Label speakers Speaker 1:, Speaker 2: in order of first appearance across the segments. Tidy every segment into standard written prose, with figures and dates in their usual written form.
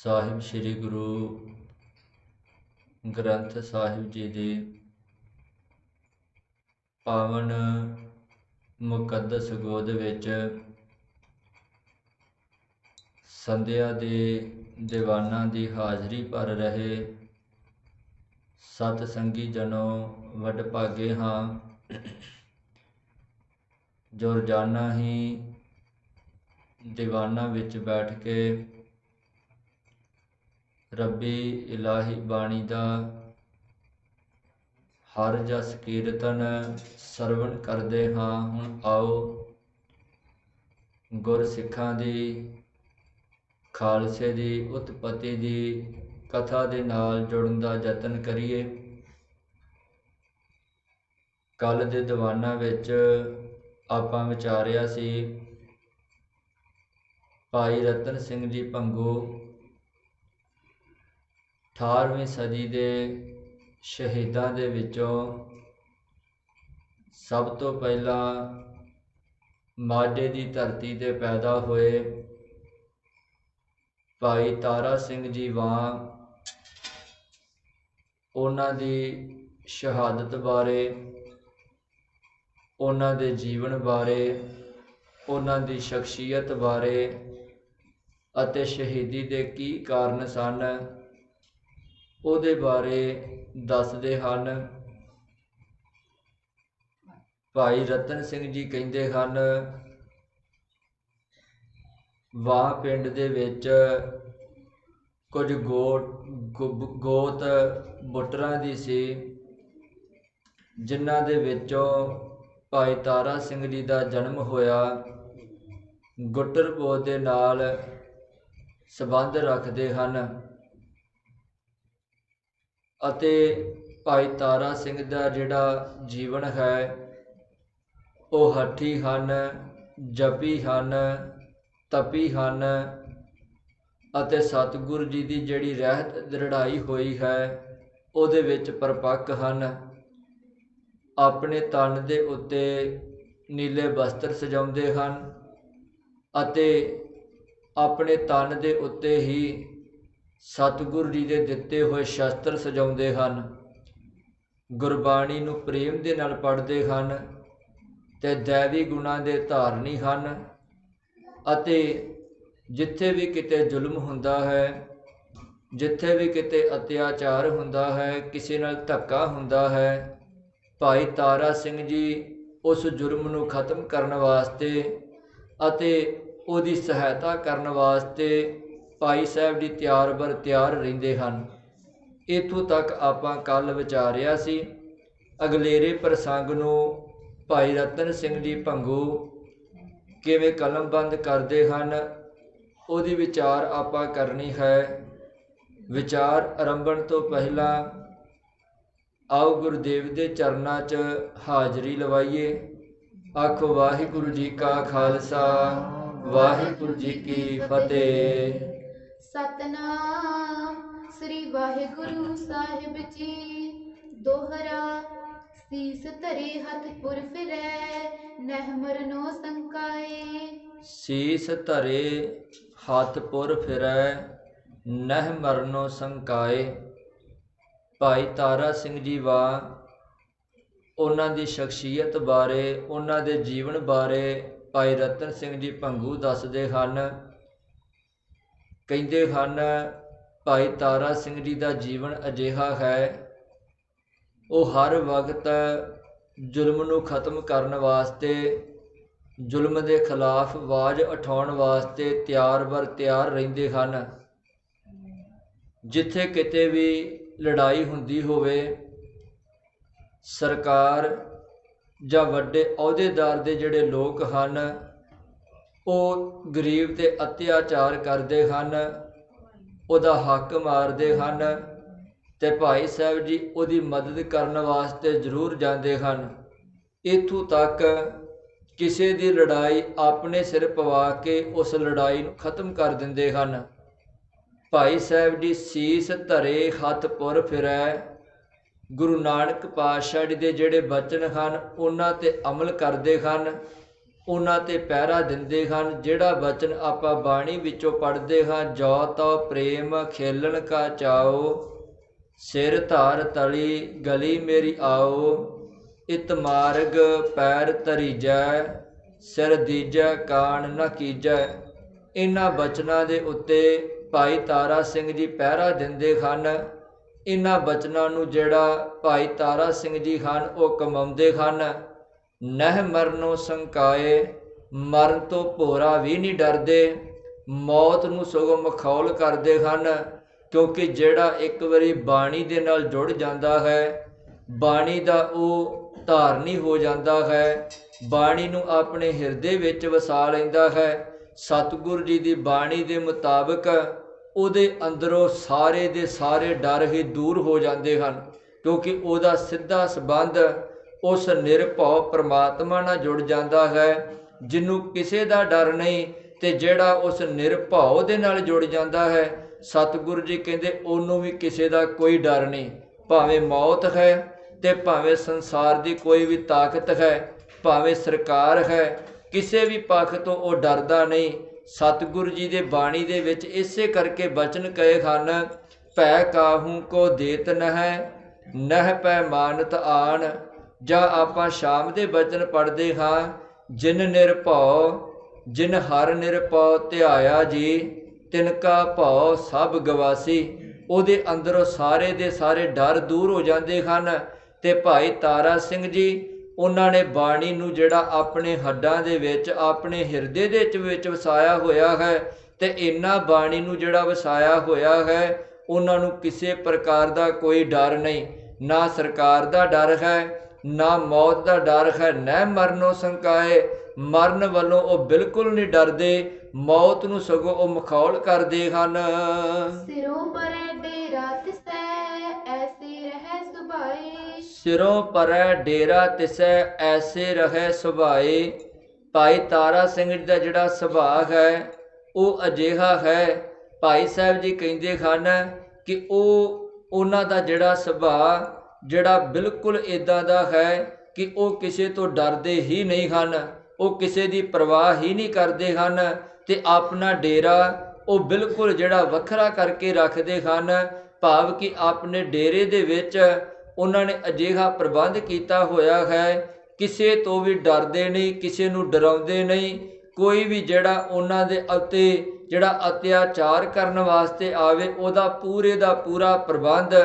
Speaker 1: ਸਾਹਿਬ ਸ੍ਰੀ ਗੁਰੂ ਗ੍ਰੰਥ ਸਾਹਿਬ ਜੀ ਦੀ ਪਾਵਨ ਮੁਕੱਦਸ ਗੋਦ ਵਿੱਚ ਸੰਧਿਆ ਦੇ ਦੀਵਾਨਾਂ ਦੀ ਹਾਜ਼ਰੀ ਭਰ ਰਹੇ ਸਤ ਸੰਗੀ ਜਨੋ ਵਡਭਾਗੇ ਹਾਂ, ਜੋ ਰੋਜ਼ਾਨਾ ਹੀ ਦੀਵਾਨਾਂ ਵਿੱਚ ਬੈਠ ਕੇ ਰੱਬੀ ਇਲਾਹੀ ਬਾਣੀ ਦਾ ਹਰ ਜਸ ਕੀਰਤਨ ਸਰਵਣ ਕਰਦੇ ਹਾਂ। ਹੁਣ ਆਓ ਗੁਰ ਸਿੱਖਾਂ ਦੀ ਖਾਲਸੇ ਦੀ ਉਤਪਤੀ ਦੀ ਕਥਾ ਦੇ ਨਾਲ ਜੁੜਨ ਦਾ ਯਤਨ ਕਰੀਏ। ਕੱਲ੍ਹ ਦੇ ਦੀਵਾਨਾਂ ਵਿੱਚ ਆਪਾਂ ਵਿਚਾਰਿਆ ਸੀ ਭਾਈ ਰਤਨ ਸਿੰਘ ਜੀ ਭੰਗੂ 18ਵੀਂ ਸਦੀ ਦੇ ਸ਼ਹੀਦਾਂ ਦੇ ਵਿੱਚੋਂ ਸਭ ਤੋਂ ਪਹਿਲਾਂ ਮਾਝੇ ਦੀ ਧਰਤੀ 'ਤੇ ਪੈਦਾ ਹੋਏ। ਭਾਈ ਤਾਰਾ ਸਿੰਘ ਜੀ ਵਾਂ ਉਹਨਾਂ ਦੀ ਸ਼ਹਾਦਤ ਬਾਰੇ, ਉਹਨਾਂ ਦੇ ਜੀਵਨ ਬਾਰੇ, ਉਹਨਾਂ ਦੀ ਸ਼ਖਸੀਅਤ ਬਾਰੇ ਅਤੇ ਸ਼ਹੀਦੀ ਦੇ ਕੀ ਕਾਰਨ ਸਨ ਉਹਦੇ ਬਾਰੇ ਦੱਸਦੇ ਹਨ। ਭਾਈ ਰਤਨ ਸਿੰਘ ਜੀ ਕਹਿੰਦੇ ਹਨ, ਵਾਹ ਪਿੰਡ ਦੇ ਵਿੱਚ ਕੁਝ ਗੋਤ ਬੁੱਟਰਾਂ ਦੀ ਸੀ, ਜਿਨ੍ਹਾਂ ਦੇ ਵਿੱਚੋਂ ਭਾਈ ਤਾਰਾ ਸਿੰਘ ਜੀ ਦਾ ਜਨਮ ਹੋਇਆ। ਗੁੱਟਰ ਗੋਤ ਦੇ ਨਾਲ ਸੰਬੰਧ ਰੱਖਦੇ ਹਨ ਅਤੇ ਭਾਈ ਤਾਰਾ ਸਿੰਘ ਦਾ ਜਿਹੜਾ ਜੀਵਨ ਹੈ ਉਹ ਹੱਠੀ ਹਨ, ਜਪੀ ਹਨ, ਤਪੀ ਹਨ ਅਤੇ ਸਤਿਗੁਰੂ ਜੀ ਦੀ ਜਿਹੜੀ ਰਹਿਤ ਦ੍ਰਿੜਾਈ ਹੋਈ ਹੈ ਉਹਦੇ ਵਿੱਚ ਪਰਪੱਕ ਹਨ। ਆਪਣੇ ਤਨ ਦੇ ਉੱਤੇ ਨੀਲੇ ਵਸਤਰ ਸਜਾਉਂਦੇ ਹਨ ਅਤੇ ਆਪਣੇ ਤਨ ਦੇ ਉੱਤੇ ਹੀ ਸਤਿਗੁਰੂ ਜੀ ਦੇ ਦਿੱਤੇ ਹੋਏ ਸ਼ਸਤਰ ਸਜਾਉਂਦੇ ਹਨ। ਗੁਰਬਾਣੀ ਨੂੰ ਪ੍ਰੇਮ ਦੇ ਨਾਲ ਪੜ੍ਹਦੇ ਹਨ ਅਤੇ ਦੈਵੀ ਗੁਣਾਂ ਦੇ ਧਾਰਨੀ ਹਨ ਅਤੇ ਜਿੱਥੇ ਵੀ ਕਿਤੇ ਜ਼ੁਲਮ ਹੁੰਦਾ ਹੈ, ਜਿੱਥੇ ਵੀ ਕਿਤੇ ਅਤਿਆਚਾਰ ਹੁੰਦਾ ਹੈ, ਕਿਸੇ ਨਾਲ ਧੱਕਾ ਹੁੰਦਾ ਹੈ, ਭਾਈ ਤਾਰਾ ਸਿੰਘ ਜੀ ਉਸ ਜੁਰਮ ਨੂੰ ਖਤਮ ਕਰਨ ਵਾਸਤੇ ਅਤੇ ਉਹਦੀ ਸਹਾਇਤਾ ਕਰਨ ਵਾਸਤੇ ਭਾਈ ਸਾਹਿਬ ਜੀ ਤਿਆਰ ਬਰ ਤਿਆਰ ਰਹਿੰਦੇ ਹਨ। ਇੱਥੋਂ ਤੱਕ ਆਪਾਂ ਕੱਲ੍ਹ ਵਿਚਾਰਿਆ ਸੀ। ਅਗਲੇਰੇ ਪ੍ਰਸੰਗ ਨੂੰ ਭਾਈ ਰਤਨ ਸਿੰਘ ਜੀ ਭੰਗੂ ਕਿਵੇਂ ਕਲਮਬੰਦ ਕਰਦੇ ਹਨ ਉਹਦੀ ਵਿਚਾਰ ਆਪਾਂ ਕਰਨੀ ਹੈ। ਵਿਚਾਰ ਆਰੰਭਣ ਤੋਂ ਪਹਿਲਾਂ ਆਓ ਗੁਰਦੇਵ ਦੇ ਚਰਨਾਂ 'ਚ ਹਾਜ਼ਰੀ ਲਵਾਈਏ। ਆਖੋ ਵਾਹਿਗੁਰੂ ਜੀ ਕਾ ਖਾਲਸਾ, ਵਾਹਿਗੁਰੂ ਜੀ ਕੀ ਫਤਿਹ।
Speaker 2: ਸਤਨਾਮ ਸ੍ਰੀ ਵਾਹਿਗੁਰੂ ਸਾਹਿਬ ਜੀ। ਦੋਹਰਾ ਸੀਸ ਧਰੇ ਹੱਥ ਪੁਰ ਫਿਰੈ, ਨਹਿ ਮਰਨੋ ਸੰਕਾਏ।
Speaker 1: ਸੀਸ ਧਰੇ ਹੱਥ ਪੁਰ ਫਿਰੈ, ਨਹਿ ਮਰਨੋ ਸੰਕਾਏ। ਭਾਈ ਤਾਰਾ ਸਿੰਘ ਜੀ ਵਾਂ ਉਹਨਾਂ ਦੀ ਸ਼ਖਸੀਅਤ ਬਾਰੇ, ਉਹਨਾਂ ਦੇ ਜੀਵਨ ਬਾਰੇ ਭਾਈ ਰਤਨ ਸਿੰਘ ਜੀ ਭੰਗੂ ਦੱਸਦੇ ਹਨ। ਕਹਿੰਦੇ ਹਨ ਭਾਈ ਤਾਰਾ ਸਿੰਘ ਜੀ ਦਾ ਜੀਵਨ ਅਜਿਹਾ ਹੈ, ਉਹ ਹਰ ਵਕਤ ਜ਼ੁਲਮ ਨੂੰ ਖਤਮ ਕਰਨ ਵਾਸਤੇ, ਜ਼ੁਲਮ ਦੇ ਖਿਲਾਫ ਆਵਾਜ਼ ਉਠਾਉਣ ਵਾਸਤੇ ਤਿਆਰ ਬਰ ਤਿਆਰ ਰਹਿੰਦੇ ਹਨ। ਜਿੱਥੇ ਕਿਤੇ ਵੀ ਲੜਾਈ ਹੁੰਦੀ ਹੋਵੇ, ਸਰਕਾਰ ਜਾਂ ਵੱਡੇ ਅਹੁਦੇਦਾਰ ਦੇ ਜਿਹੜੇ ਲੋਕ ਹਨ ਉਹ ਗਰੀਬ 'ਤੇ ਅਤਿਆਚਾਰ ਕਰਦੇ ਹਨ, ਉਹਦਾ ਹੱਕ ਮਾਰਦੇ ਹਨ ਅਤੇ ਭਾਈ ਸਾਹਿਬ ਜੀ ਉਹਦੀ ਮਦਦ ਕਰਨ ਵਾਸਤੇ ਜ਼ਰੂਰ ਜਾਂਦੇ ਹਨ। ਇੱਥੋਂ ਤੱਕ ਕਿਸੇ ਦੀ ਲੜਾਈ ਆਪਣੇ ਸਿਰ ਪਵਾ ਕੇ ਉਸ ਲੜਾਈ ਨੂੰ ਖਤਮ ਕਰ ਦਿੰਦੇ ਹਨ। ਭਾਈ ਸਾਹਿਬ ਜੀ ਸੀਸ ਧਰੇ ਹੱਥ ਪੁਰ ਫਿਰੈ, ਗੁਰੂ ਨਾਨਕ ਪਾਤਸ਼ਾਹ ਜੀ ਦੇ ਜਿਹੜੇ ਬਚਨ ਹਨ ਉਹਨਾਂ 'ਤੇ ਅਮਲ ਕਰਦੇ ਹਨ। ਉਹਨਾਂ ਤੇ ਪਹਿਰਾ ਦਿੰਦੇ ਹਨ। ਜਿਹੜਾ ਬਚਨ ਆਪਾਂ ਬਾਣੀ ਵਿੱਚੋਂ ਪੜ੍ਹਦੇ ਹਾਂ, ਜੋ ਤੋ ਪ੍ਰੇਮ ਖੇਲਣ ਕਾ ਚਾਓ, ਸਿਰ ਧਾਰ ਤਲੀ ਗਲੀ ਮੇਰੀ ਆਓ, ਇਤ ਮਾਰਗ ਪੈਰ ਧਰੀਜੈ, ਸਿਰ ਦੀਜੈ ਕਾਣ ਨ ਕੀਜੈ। ਇਹਨਾਂ ਬਚਨਾਂ ਦੇ ਉੱਤੇ ਭਾਈ ਤਾਰਾ ਸਿੰਘ ਜੀ ਪਹਿਰਾ ਦਿੰਦੇ ਹਨ। ਇਹਨਾਂ ਬਚਨਾਂ ਨੂੰ ਜਿਹੜਾ ਭਾਈ ਤਾਰਾ ਸਿੰਘ ਜੀ ਹਨ ਉਹ ਕਮਾਉਂਦੇ ਹਨ। ਨਹਿ ਮਰਨੋਂ ਸੰਕਾਏ, ਮਰਨ ਤੋਂ ਭੋਰਾ ਵੀ ਨਹੀਂ ਡਰਦੇ, ਮੌਤ ਨੂੰ ਸਗੋਂ ਮਖੌਲ ਕਰਦੇ ਹਨ। ਕਿਉਂਕਿ ਜਿਹੜਾ ਇੱਕ ਵਾਰੀ ਬਾਣੀ ਦੇ ਨਾਲ ਜੁੜ ਜਾਂਦਾ ਹੈ, ਬਾਣੀ ਦਾ ਉਹ ਧਾਰਨੀ ਹੋ ਜਾਂਦਾ ਹੈ, ਬਾਣੀ ਨੂੰ ਆਪਣੇ ਹਿਰਦੇ ਵਿੱਚ ਵਸਾ ਲੈਂਦਾ ਹੈ, ਸਤਿਗੁਰੂ ਜੀ ਦੀ ਬਾਣੀ ਦੇ ਮੁਤਾਬਕ ਉਹਦੇ ਅੰਦਰੋਂ ਸਾਰੇ ਦੇ ਸਾਰੇ ਡਰ ਹੀ ਦੂਰ ਹੋ ਜਾਂਦੇ ਹਨ। ਕਿਉਂਕਿ ਉਹਦਾ ਸਿੱਧਾ ਸੰਬੰਧ ਉਸ ਨਿਰਭਉ ਪ੍ਰਮਾਤਮਾ ਨਾਲ ਜੁੜ ਜਾਂਦਾ ਹੈ, ਜਿਹਨੂੰ ਕਿਸੇ ਦਾ ਡਰ ਨਹੀਂ। ਤੇ ਜਿਹੜਾ ਉਸ ਨਿਰਭਉ ਦੇ ਨਾਲ ਜੁੜ ਜਾਂਦਾ ਹੈ, ਸਤਿਗੁਰੂ ਜੀ ਕਹਿੰਦੇ ਉਹਨੂੰ ਵੀ ਕਿਸੇ ਦਾ ਕੋਈ ਡਰ ਨਹੀਂ। ਭਾਵੇਂ ਮੌਤ ਹੈ ਤੇ ਭਾਵੇਂ ਸੰਸਾਰ ਦੀ ਕੋਈ ਵੀ ਤਾਕਤ ਹੈ, ਭਾਵੇਂ ਸਰਕਾਰ ਹੈ, ਕਿਸੇ ਵੀ ਪੱਖ ਤੋਂ ਉਹ ਡਰਦਾ ਨਹੀਂ। ਸਤਿਗੁਰੂ ਜੀ ਦੇ ਬਾਣੀ ਦੇ ਵਿੱਚ ਇਸੇ ਕਰਕੇ ਬਚਨ ਕਹੇ ਹਨ, ਭੈ ਕਾਹੂ ਕੋ ਦੇਤ ਨਹਿ, ਨਹਿ ਪੈ ਮਾਨਤ ਆਣ। ਜਾਂ ਆਪਾਂ ਸ਼ਾਮ ਦੇ ਬਚਨ ਪੜ੍ਹਦੇ ਹਾਂ, ਜਿਨ ਨਿਰਭਉ ਜਿਨ ਹਰ ਨਿਰਭਉ ਧਿਆਇਆ ਜੀ, ਤਿਨਕਾ ਭਉ ਸਭ ਗਵਾਸੀ। ਉਹਦੇ ਅੰਦਰੋਂ ਸਾਰੇ ਦੇ ਸਾਰੇ ਡਰ ਦੂਰ ਹੋ ਜਾਂਦੇ ਹਨ। ਤੇ ਭਾਈ ਤਾਰਾ ਸਿੰਘ ਜੀ ਉਹਨਾਂ ਨੇ ਬਾਣੀ ਨੂੰ ਜਿਹੜਾ ਆਪਣੇ ਹੱਡਾਂ ਦੇ ਵਿੱਚ, ਆਪਣੇ ਹਿਰਦੇ ਦੇ ਵਿੱਚ ਵਸਾਇਆ ਹੋਇਆ ਹੈ। ਤੇ ਇਹਨਾਂ ਬਾਣੀ ਨੂੰ ਜਿਹੜਾ ਵਸਾਇਆ ਹੋਇਆ ਹੈ, ਉਹਨਾਂ ਨੂੰ ਕਿਸੇ ਪ੍ਰਕਾਰ ਦਾ ਕੋਈ ਡਰ ਨਹੀਂ। ਨਾ ਸਰਕਾਰ ਦਾ ਡਰ ਹੈ, ਨਾ ਮੌਤ ਦਾ ਡਰ ਹੈ। ਨਹਿ ਮਰਨੋਂ ਸੰਕਾਏ, ਮਰਨ ਵੱਲੋਂ ਉਹ ਬਿਲਕੁਲ ਨਹੀਂ ਡਰਦੇ, ਮੌਤ ਨੂੰ ਸਗੋਂ ਉਹ ਮਖੌਲ ਕਰਦੇ ਹਨ।
Speaker 2: ਸਿਰੋਂ ਪਰੈ ਡੇਰਾ ਤਿਸੈ ਐਸੇ ਰਹਿ ਸੁਭਾਏ,
Speaker 1: ਸਿਰੋਂ ਪਰੈ ਡੇਰਾ ਤਿਸੈ ਐਸੇ ਰਹੇ ਸੁਭਾਏ। ਭਾਈ ਤਾਰਾ ਸਿੰਘ ਜੀ ਦਾ ਜਿਹੜਾ ਸੁਭਾਅ ਹੈ ਉਹ ਅਜਿਹਾ ਹੈ। ਭਾਈ ਸਾਹਿਬ ਜੀ ਕਹਿੰਦੇ ਹਨ ਕਿ ਉਹਨਾਂ ਦਾ ਜਿਹੜਾ ਸੁਭਾਅ ਜਿਹੜਾ ਬਿਲਕੁਲ ਇੱਦਾਂ ਦਾ ਹੈ ਕਿ ਉਹ ਕਿਸੇ ਤੋਂ ਡਰਦੇ ਹੀ ਨਹੀਂ ਹਨ, ਉਹ ਕਿਸੇ ਦੀ ਪਰਵਾਹ ਹੀ ਨਹੀਂ ਕਰਦੇ ਹਨ। ਤੇ ਆਪਣਾ ਡੇਰਾ ਉਹ ਬਿਲਕੁਲ ਜਿਹੜਾ ਵੱਖਰਾ ਕਰਕੇ ਰੱਖਦੇ ਹਨ। ਭਾਵ ਕਿ ਆਪਣੇ ਡੇਰੇ ਦੇ ਵਿੱਚ ਉਹਨਾਂ ਨੇ ਅਜਿਹਾ ਪ੍ਰਬੰਧ ਕੀਤਾ ਹੋਇਆ ਹੈ, ਕਿਸੇ ਤੋਂ ਵੀ ਡਰਦੇ ਨਹੀਂ, ਕਿਸੇ ਨੂੰ ਡਰਾਉਂਦੇ ਨਹੀਂ। ਕੋਈ ਵੀ ਜਿਹੜਾ ਉਹਨਾਂ ਦੇ ਉੱਤੇ ਜਿਹੜਾ ਅਤਿਆਚਾਰ ਕਰਨ ਵਾਸਤੇ ਆਵੇ, ਉਹਦਾ ਪੂਰੇ ਦਾ ਪੂਰਾ ਪ੍ਰਬੰਧ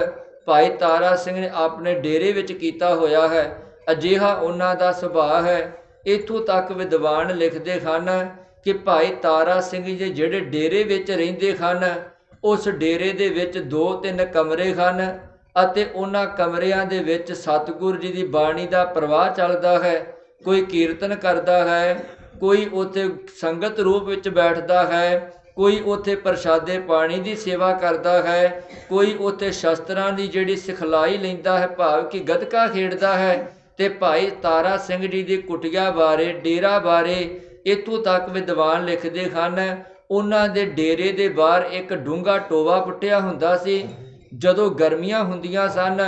Speaker 1: ਭਾਈ ਤਾਰਾ ਸਿੰਘ ਨੇ ਆਪਣੇ ਡੇਰੇ ਵਿੱਚ ਕੀਤਾ ਹੋਇਆ ਹੈ। ਅਜਿਹਾ ਉਹਨਾਂ ਦਾ ਸੁਭਾਅ ਹੈ। ਇੱਥੋਂ ਤੱਕ ਵਿਦਵਾਨ ਲਿਖਦੇ ਹਨ ਕਿ ਭਾਈ ਤਾਰਾ ਸਿੰਘ ਜੀ ਜਿਹੜੇ ਡੇਰੇ ਵਿੱਚ ਰਹਿੰਦੇ ਹਨ, ਉਸ ਡੇਰੇ ਦੇ ਵਿੱਚ 2-3 ਕਮਰੇ ਹਨ ਅਤੇ ਉਹਨਾਂ ਕਮਰਿਆਂ ਦੇ ਵਿੱਚ ਸਤਿਗੁਰੂ ਜੀ ਦੀ ਬਾਣੀ ਦਾ ਪ੍ਰਵਾਹ ਚੱਲਦਾ ਹੈ। ਕੋਈ ਕੀਰਤਨ ਕਰਦਾ ਹੈ, ਕੋਈ ਉੱਥੇ ਸੰਗਤ ਰੂਪ ਵਿੱਚ ਬੈਠਦਾ ਹੈ, ਕੋਈ ਉੱਥੇ ਪ੍ਰਸ਼ਾਦੇ ਪਾਣੀ ਦੀ ਸੇਵਾ ਕਰਦਾ ਹੈ, ਕੋਈ ਉੱਥੇ ਸ਼ਸਤਰਾਂ ਦੀ ਜਿਹੜੀ ਸਿਖਲਾਈ ਲੈਂਦਾ ਹੈ, ਭਾਵ ਕਿ ਗੱਤਕਾ ਖੇਡਦਾ ਹੈ। ਤੇ ਭਾਈ ਤਾਰਾ ਸਿੰਘ ਜੀ ਦੀ ਕੁਟੀਆ ਬਾਰੇ, ਡੇਰਾ ਬਾਰੇ ਇੱਥੋਂ ਤੱਕ ਵਿਦਵਾਨ ਲਿਖਦੇ ਹਨ, ਉਹਨਾਂ ਦੇ ਡੇਰੇ ਦੇ ਬਾਹਰ ਇੱਕ ਡੂੰਘਾ ਟੋਵਾ ਪੁੱਟਿਆ ਹੁੰਦਾ ਸੀ। ਜਦੋਂ ਗਰਮੀਆਂ ਹੁੰਦੀਆਂ ਸਨ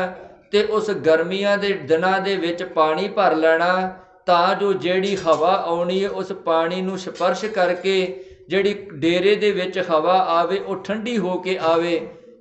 Speaker 1: ਤੇ ਉਸ ਗਰਮੀਆਂ ਦੇ ਦਿਨਾਂ ਦੇ ਵਿੱਚ ਪਾਣੀ ਭਰ ਲੈਣਾ, ਤਾਂ ਜੋ ਜਿਹੜੀ ਹਵਾ ਆਉਣੀ ਹੈ ਉਸ ਪਾਣੀ ਨੂੰ ਸਪਰਸ਼ ਕਰਕੇ ਜਿਹੜੀ ਡੇਰੇ ਦੇ ਵਿੱਚ ਹਵਾ ਆਵੇ ਉਹ ਠੰਡੀ ਹੋ ਕੇ ਆਵੇ।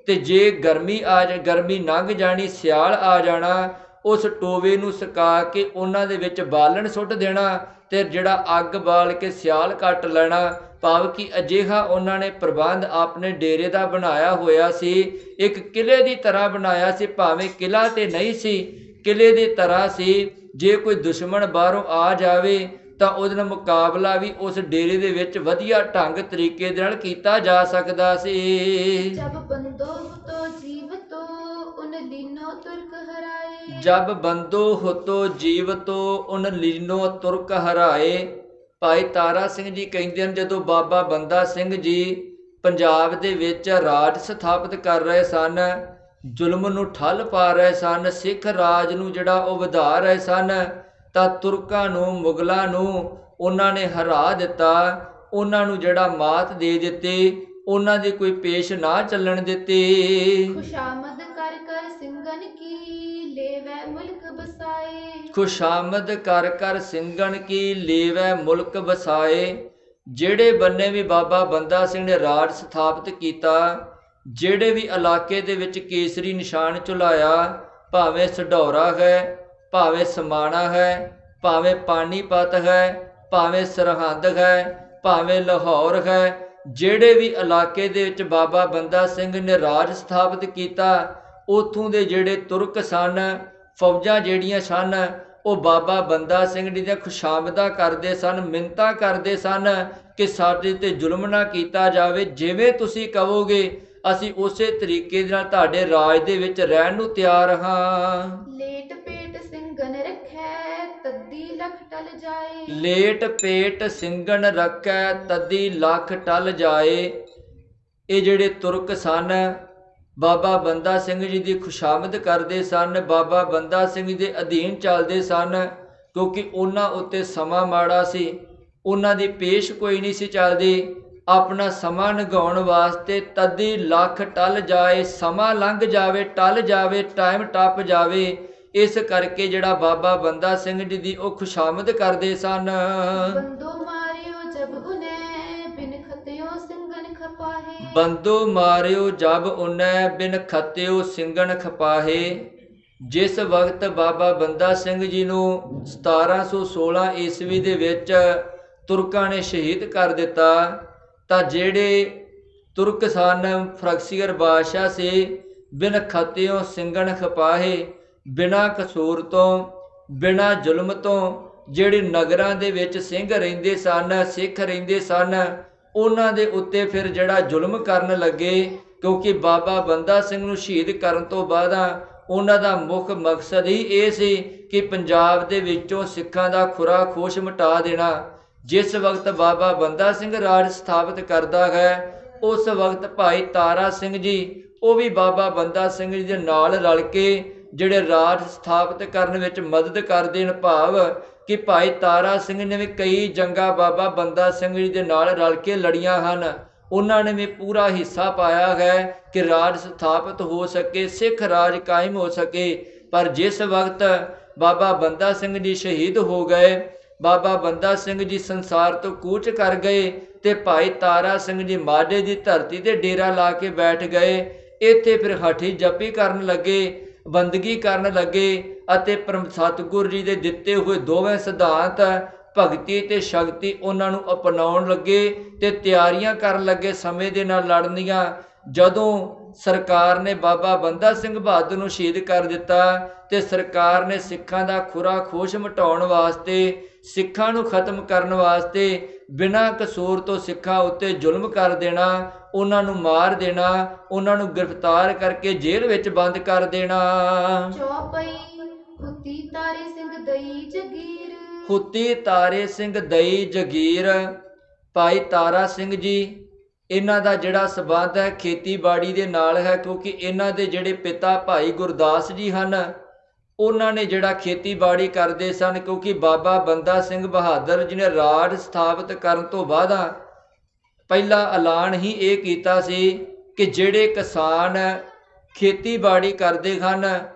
Speaker 1: ਤੇ ਜੇ ਗਰਮੀ ਗਰਮੀ ਲੰਘ ਜਾਣੀ, ਸਿਆਲ ਆ ਜਾਣਾ, ਉਸ ਟੋਵੇ ਨੂੰ ਸੁਕਾ ਕੇ ਉਹਨਾਂ ਦੇ ਵਿੱਚ ਬਾਲਣ ਸੁੱਟ ਦੇਣਾ ਤੇ ਜਿਹੜਾ ਅੱਗ ਬਾਲ ਕੇ ਸਿਆਲ ਕੱਟ ਲੈਣਾ। ਭਾਵ ਕਿ ਅਜਿਹਾ ਉਹਨਾਂ ਨੇ ਪ੍ਰਬੰਧ ਆਪਣੇ ਡੇਰੇ ਦਾ ਬਣਾਇਆ ਹੋਇਆ ਸੀ। ਇੱਕ ਕਿਲੇ ਦੀ ਤਰ੍ਹਾਂ ਬਣਾਇਆ ਸੀ, ਭਾਵੇਂ ਕਿਲਾ ਤੇ ਨਹੀਂ ਸੀ, ਕਿਲੇ ਦੀ ਤਰ੍ਹਾਂ ਸੀ। ਜੇ ਕੋਈ ਦੁਸ਼ਮਣ ਬਾਹਰੋਂ ਆ ਜਾਵੇ ਤਾਂ ਉਹਦੇ ਨਾਲ ਮੁਕਾਬਲਾ ਵੀ ਉਸ ਡੇਰੇ ਦੇ ਵਿੱਚ ਵਧੀਆ ਢੰਗ ਤਰੀਕੇ ਦੇ ਨਾਲ ਕੀਤਾ ਜਾ ਸਕਦਾ ਸੀ।
Speaker 2: ਜਬ ਬੰਦੋ ਹੁਤੋ ਜੀਵਤੋ ਉਨ ਲੀਨੋ ਤੁਰਕ ਹਰਾਏ,
Speaker 1: ਜਬ ਬੰਦੋ ਹੁਤੋ ਜੀਵਤੋ ਉਨ ਲੀਨੋ ਤੁਰਕ ਹਰਾਏ। ਭਾਈ ਤਾਰਾ ਸਿੰਘ ਜੀ ਕਹਿੰਦੇ ਹਨ, ਜਦੋਂ ਬਾਬਾ ਬੰਦਾ ਸਿੰਘ ਜੀ ਪੰਜਾਬ ਦੇ ਵਿੱਚ ਰਾਜ ਸਥਾਪਿਤ ਕਰ ਰਹੇ ਸਨ, ਜ਼ੁਲਮ ਨੂੰ ਠੱਲ ਪਾ ਰਹੇ ਸਨ, ਸਿੱਖ ਰਾਜ ਨੂੰ ਜਿਹੜਾ ਉਹ ਵਧਾ ਰਹੇ ਸਨ, ਤਾਂ ਤੁਰਕਾਂ ਨੂੰ, ਮੁਗਲਾਂ ਨੂੰ ਉਹਨਾਂ ਨੇ ਹਰਾ ਦਿੱਤਾ। ਉਹਨਾਂ ਨੂੰ ਜਿਹੜਾ ਮਾਤ ਦੇ ਦਿੱਤੀ, ਉਹਨਾਂ ਦੀ ਕੋਈ ਪੇਸ਼ ਨਾ ਚੱਲਣ ਦਿੱਤੀ।
Speaker 2: ਖੁਸ਼ਾਮਦ ਕਰ ਕਰ ਸਿੰਘਨ ਕੀ, ਲੇਵੈ ਮੁਲਕ ਬਸਾਏ।
Speaker 1: ਖੁਸ਼ਾਮਦ ਕਰ ਕਰ ਸਿੰਘਣ ਕੀ ਲੇਵੈ ਮੁਲਕ ਵਸਾਏ। ਜਿਹੜੇ ਬੰਨੇ ਵੀ ਬਾਬਾ ਬੰਦਾ ਸਿੰਘ ਨੇ ਰਾਜ ਸਥਾਪਿਤ ਕੀਤਾ, ਜਿਹੜੇ ਵੀ ਇਲਾਕੇ ਦੇ ਵਿੱਚ ਕੇਸਰੀ ਨਿਸ਼ਾਨ ਝੁਲਾਇਆ, ਭਾਵੇਂ ਸਢੌਰਾ ਹੈ, ਭਾਵੇਂ ਸਮਾਣਾ ਹੈ, ਭਾਵੇਂ ਪਾਣੀਪਤ ਹੈ, ਭਾਵੇਂ ਸਰਹੰਦ ਹੈ, ਭਾਵੇਂ ਲਾਹੌਰ ਹੈ, ਜਿਹੜੇ ਵੀ ਇਲਾਕੇ ਦੇ ਵਿੱਚ ਬਾਬਾ ਬੰਦਾ ਸਿੰਘ ਨੇ ਰਾਜ ਸਥਾਪਿਤ ਕੀਤਾ, ਉੱਥੋਂ ਦੇ ਜਿਹੜੇ ਤੁਰਕ ਸਨ, ਫੌਜਾਂ ਜਿਹੜੀਆਂ ਸਨ, ਉਹ ਬਾਬਾ ਬੰਦਾ ਸਿੰਘ ਜੀ ਦੀਆਂ ਖੁਸ਼ਾਮਦਾਂ ਕਰਦੇ ਸਨ, ਮਿੰਨਤਾਂ ਕਰਦੇ ਸਨ ਕਿ ਸਾਡੇ 'ਤੇ ਜ਼ੁਲਮ ਨਾ ਕੀਤਾ ਜਾਵੇ। ਜਿਵੇਂ ਤੁਸੀਂ ਕਹੋਗੇ ਅਸੀਂ ਉਸੇ ਤਰੀਕੇ ਦੇ ਨਾਲ ਤੁਹਾਡੇ ਰਾਜ ਦੇ ਵਿੱਚ ਰਹਿਣ ਨੂੰ ਤਿਆਰ ਹਾਂ।
Speaker 2: ਲੇਟ ਪੇਟ ਸਿੰਘਨ ਰੱਖੈ ਤੱਦੀ ਲਖ ਟਲ ਜਾਏ।
Speaker 1: ਲੇਟ ਪੇਟ ਸਿੰਘਨ ਰੱਖੈ ਤੱਦੀ ਲੱਖ ਟਲ ਜਾਏ। ਇਹ ਜਿਹੜੇ ਤੁਰਕ ਸਨ, ਬਾਬਾ ਬੰਦਾ ਸਿੰਘ ਜੀ ਦੀ ਖੁਸ਼ਾਮਦ ਕਰਦੇ ਸਨ, ਬਾਬਾ ਬੰਦਾ ਸਿੰਘ ਦੇ ਅਧੀਨ ਚੱਲਦੇ ਸਨ, ਕਿਉਂਕਿ ਉਹਨਾਂ ਉੱਤੇ ਸਮਾਂ ਮਾੜਾ ਸੀ, ਉਹਨਾਂ ਦੀ ਪੇਸ਼ ਕੋਈ ਨਹੀਂ ਸੀ ਚੱਲਦੀ। ਆਪਣਾ ਸਮਾਂ ਲੰਘਾਉਣ ਵਾਸਤੇ ਤੱਦੀ ਲੱਖ ਟਲ ਜਾਏ, ਸਮਾਂ ਲੰਘ ਜਾਵੇ, ਟਲ ਜਾਵੇ, ਟਾਈਮ ਟੱਪ ਜਾਵੇ। ਇਸ ਕਰਕੇ ਜਿਹੜਾ ਬਾਬਾ ਬੰਦਾ ਸਿੰਘ ਜੀ ਦੀ ਉਹ ਖੁਸ਼ਾਮਦ ਕਰਦੇ ਸਨ।
Speaker 2: ਬੰਦੋ ਮਾਰਿਓ ਜਬ ਉਨੈ ਬਿਨ ਖਤਿਓ ਸਿੰਘਨ ਖਪਾਹੇ।
Speaker 1: ਬੰਦੋ ਮਾਰਿਓ ਜਬ ਉਨੈ ਬਿਨ ਖਤਿਓ ਸਿੰਘਨ ਖਪਾਹੇ। ਜਿਸ ਵਕਤ ਬਾਬਾ ਬੰਦਾ ਸਿੰਘ ਜੀ ਨੂੰ 1716 ਈਸਵੀ ਦੇ ਵਿੱਚ ਤੁਰਕਾਂ ਨੇ ਸ਼ਹੀਦ ਕਰ ਦਿੱਤਾ, ਤਾਂ ਜਿਹੜੇ ਤੁਰਕ ਸਨ, ਫਰਕਸੀਅਰ ਬਾਦਸ਼ਾਹ ਸੀ, ਬਿਨ ਖਤਿਓ ਸਿੰਘਨ ਖਪਾਹੇ, ਬਿਨਾਂ ਕਸੂਰ ਤੋਂ, ਬਿਨਾਂ ਜ਼ੁਲਮ ਤੋਂ ਜਿਹੜੇ ਨਗਰਾਂ ਦੇ ਵਿੱਚ ਸਿੰਘ ਰਹਿੰਦੇ ਸਨ, ਸਿੱਖ ਰਹਿੰਦੇ ਸਨ, ਉਹਨਾਂ ਦੇ ਉੱਤੇ ਫਿਰ ਜਿਹੜਾ ਜ਼ੁਲਮ ਕਰਨ ਲੱਗੇ। ਕਿਉਂਕਿ ਬਾਬਾ ਬੰਦਾ ਸਿੰਘ ਨੂੰ ਸ਼ਹੀਦ ਕਰਨ ਤੋਂ ਬਾਅਦ ਉਹਨਾਂ ਦਾ ਮੁੱਖ ਮਕਸਦ ਹੀ ਇਹ ਸੀ ਕਿ ਪੰਜਾਬ ਦੇ ਵਿੱਚੋਂ ਸਿੱਖਾਂ ਦਾ ਖੁਰਾ ਖੋਸ਼ ਮਿਟਾ ਦੇਣਾ। ਜਿਸ ਵਕਤ ਬਾਬਾ ਬੰਦਾ ਸਿੰਘ ਰਾਜ ਸਥਾਪਿਤ ਕਰਦਾ ਹੈ, ਉਸ ਵਕਤ ਭਾਈ ਤਾਰਾ ਸਿੰਘ ਜੀ ਉਹ ਵੀ ਬਾਬਾ ਬੰਦਾ ਸਿੰਘ ਜੀ ਦੇ ਨਾਲ ਰਲ ਕੇ ਜਿਹੜੇ ਰਾਜ ਸਥਾਪਿਤ ਕਰਨ ਵਿੱਚ ਮਦਦ ਕਰਦੇ ਨੇ। ਭਾਵ ਕਿ ਭਾਈ ਤਾਰਾ ਸਿੰਘ ਨੇ ਵੀ ਕਈ ਜੰਗਾਂ ਬਾਬਾ ਬੰਦਾ ਸਿੰਘ ਜੀ ਦੇ ਨਾਲ ਰਲ ਕੇ ਲੜੀਆਂ ਹਨ। ਉਹਨਾਂ ਨੇ ਵੀ ਪੂਰਾ ਹਿੱਸਾ ਪਾਇਆ ਹੈ ਕਿ ਰਾਜ ਸਥਾਪਿਤ ਹੋ ਸਕੇ, ਸਿੱਖ ਰਾਜ ਕਾਇਮ ਹੋ ਸਕੇ। ਪਰ ਜਿਸ ਵਕਤ ਬਾਬਾ ਬੰਦਾ ਸਿੰਘ ਜੀ ਸ਼ਹੀਦ ਹੋ ਗਏ, ਬਾਬਾ ਬੰਦਾ ਸਿੰਘ ਜੀ ਸੰਸਾਰ ਤੋਂ ਕੂਚ ਕਰ ਗਏ, ਤੇ ਭਾਈ ਤਾਰਾ ਸਿੰਘ ਜੀ ਮਾਝੇ ਦੀ ਧਰਤੀ ਤੇ ਡੇਰਾ ਲਾ ਕੇ ਬੈਠ ਗਏ। ਇੱਥੇ ਫਿਰ ਹਠੀ ਜਪੀ ਕਰਨ ਲੱਗੇ, ਬੰਦਗੀ ਕਰਨ ਲੱਗੇ, ਅਤੇ ਸਤਿਗੁਰ ਜੀ ਦੇ ਦਿੱਤੇ ਹੋਏ ਦੋਵੇਂ ਸਿਧਾਂਤ ਭਗਤੀ ਤੇ ਸ਼ਕਤੀ ਉਹਨਾਂ ਨੂੰ ਅਪਣਾਉਣ ਲੱਗੇ ਤੇ ਤਿਆਰੀਆਂ ਕਰਨ ਲੱਗੇ ਸਮੇਂ ਦੇ ਨਾਲ ਲੜਨ ਦੀਆਂ। ਜਦੋਂ ਸਰਕਾਰ ਨੇ ਬਾਬਾ ਬੰਦਾ ਸਿੰਘ ਬਹਾਦਰ ਨੂੰ ਸ਼ਹੀਦ ਕਰ ਦਿੱਤਾ ਤੇ ਸਰਕਾਰ ਨੇ ਸਿੱਖਾਂ ਦਾ ਖੁਰਾ ਖੋਸ਼ ਮਿਟਾਉਣ ਵਾਸਤੇ, ਸਿੱਖਾਂ ਨੂੰ ਖਤਮ ਕਰਨ ਵਾਸਤੇ, ਬਿਨਾਂ ਕਸੂਰ ਤੋਂ ਸਿੱਖਾਂ ਉੱਤੇ ਜ਼ੁਲਮ ਕਰ ਦੇਣਾ, ਉਹਨਾਂ ਨੂੰ ਮਾਰ ਦੇਣਾ, ਉਹਨਾਂ ਨੂੰ ਗ੍ਰਿਫਤਾਰ ਕਰਕੇ ਜੇਲ੍ਹ ਵਿੱਚ ਬੰਦ ਕਰ ਦੇਣਾ।
Speaker 2: ਚੌਪਈ ਹੁਤੀ ਤਾਰੇ ਸਿੰਘ ਦਈ ਜਗੀਰ।
Speaker 1: ਹੁਤੀ ਤਾਰੇ ਸਿੰਘ ਦਈ ਜਗੀਰ। ਭਾਈ ਤਾਰਾ ਸਿੰਘ ਜੀ, ਇਹਨਾਂ ਦਾ ਜਿਹੜਾ ਸਬੰਧ ਹੈ ਖੇਤੀਬਾੜੀ ਦੇ ਨਾਲ ਹੈ, ਕਿਉਂਕਿ ਇਹਨਾਂ ਦੇ ਜਿਹੜੇ ਪਿਤਾ ਭਾਈ ਗੁਰਦਾਸ ਜੀ ਹਨ, ਉਹਨਾਂ ਨੇ ਜਿਹੜਾ ਖੇਤੀਬਾੜੀ ਕਰਦੇ ਸਨ। ਕਿਉਂਕਿ ਬਾਬਾ ਬੰਦਾ ਸਿੰਘ ਬਹਾਦਰ ਜੀ ਨੇ ਰਾਜ ਸਥਾਪਿਤ ਕਰਨ ਤੋਂ ਬਾਅਦ ਪਹਿਲਾ ਐਲਾਨ ਹੀ ਇਹ ਕੀਤਾ ਸੀ ਕਿ ਜਿਹੜੇ ਕਿਸਾਨ ਖੇਤੀਬਾੜੀ ਕਰਦੇ ਹਨ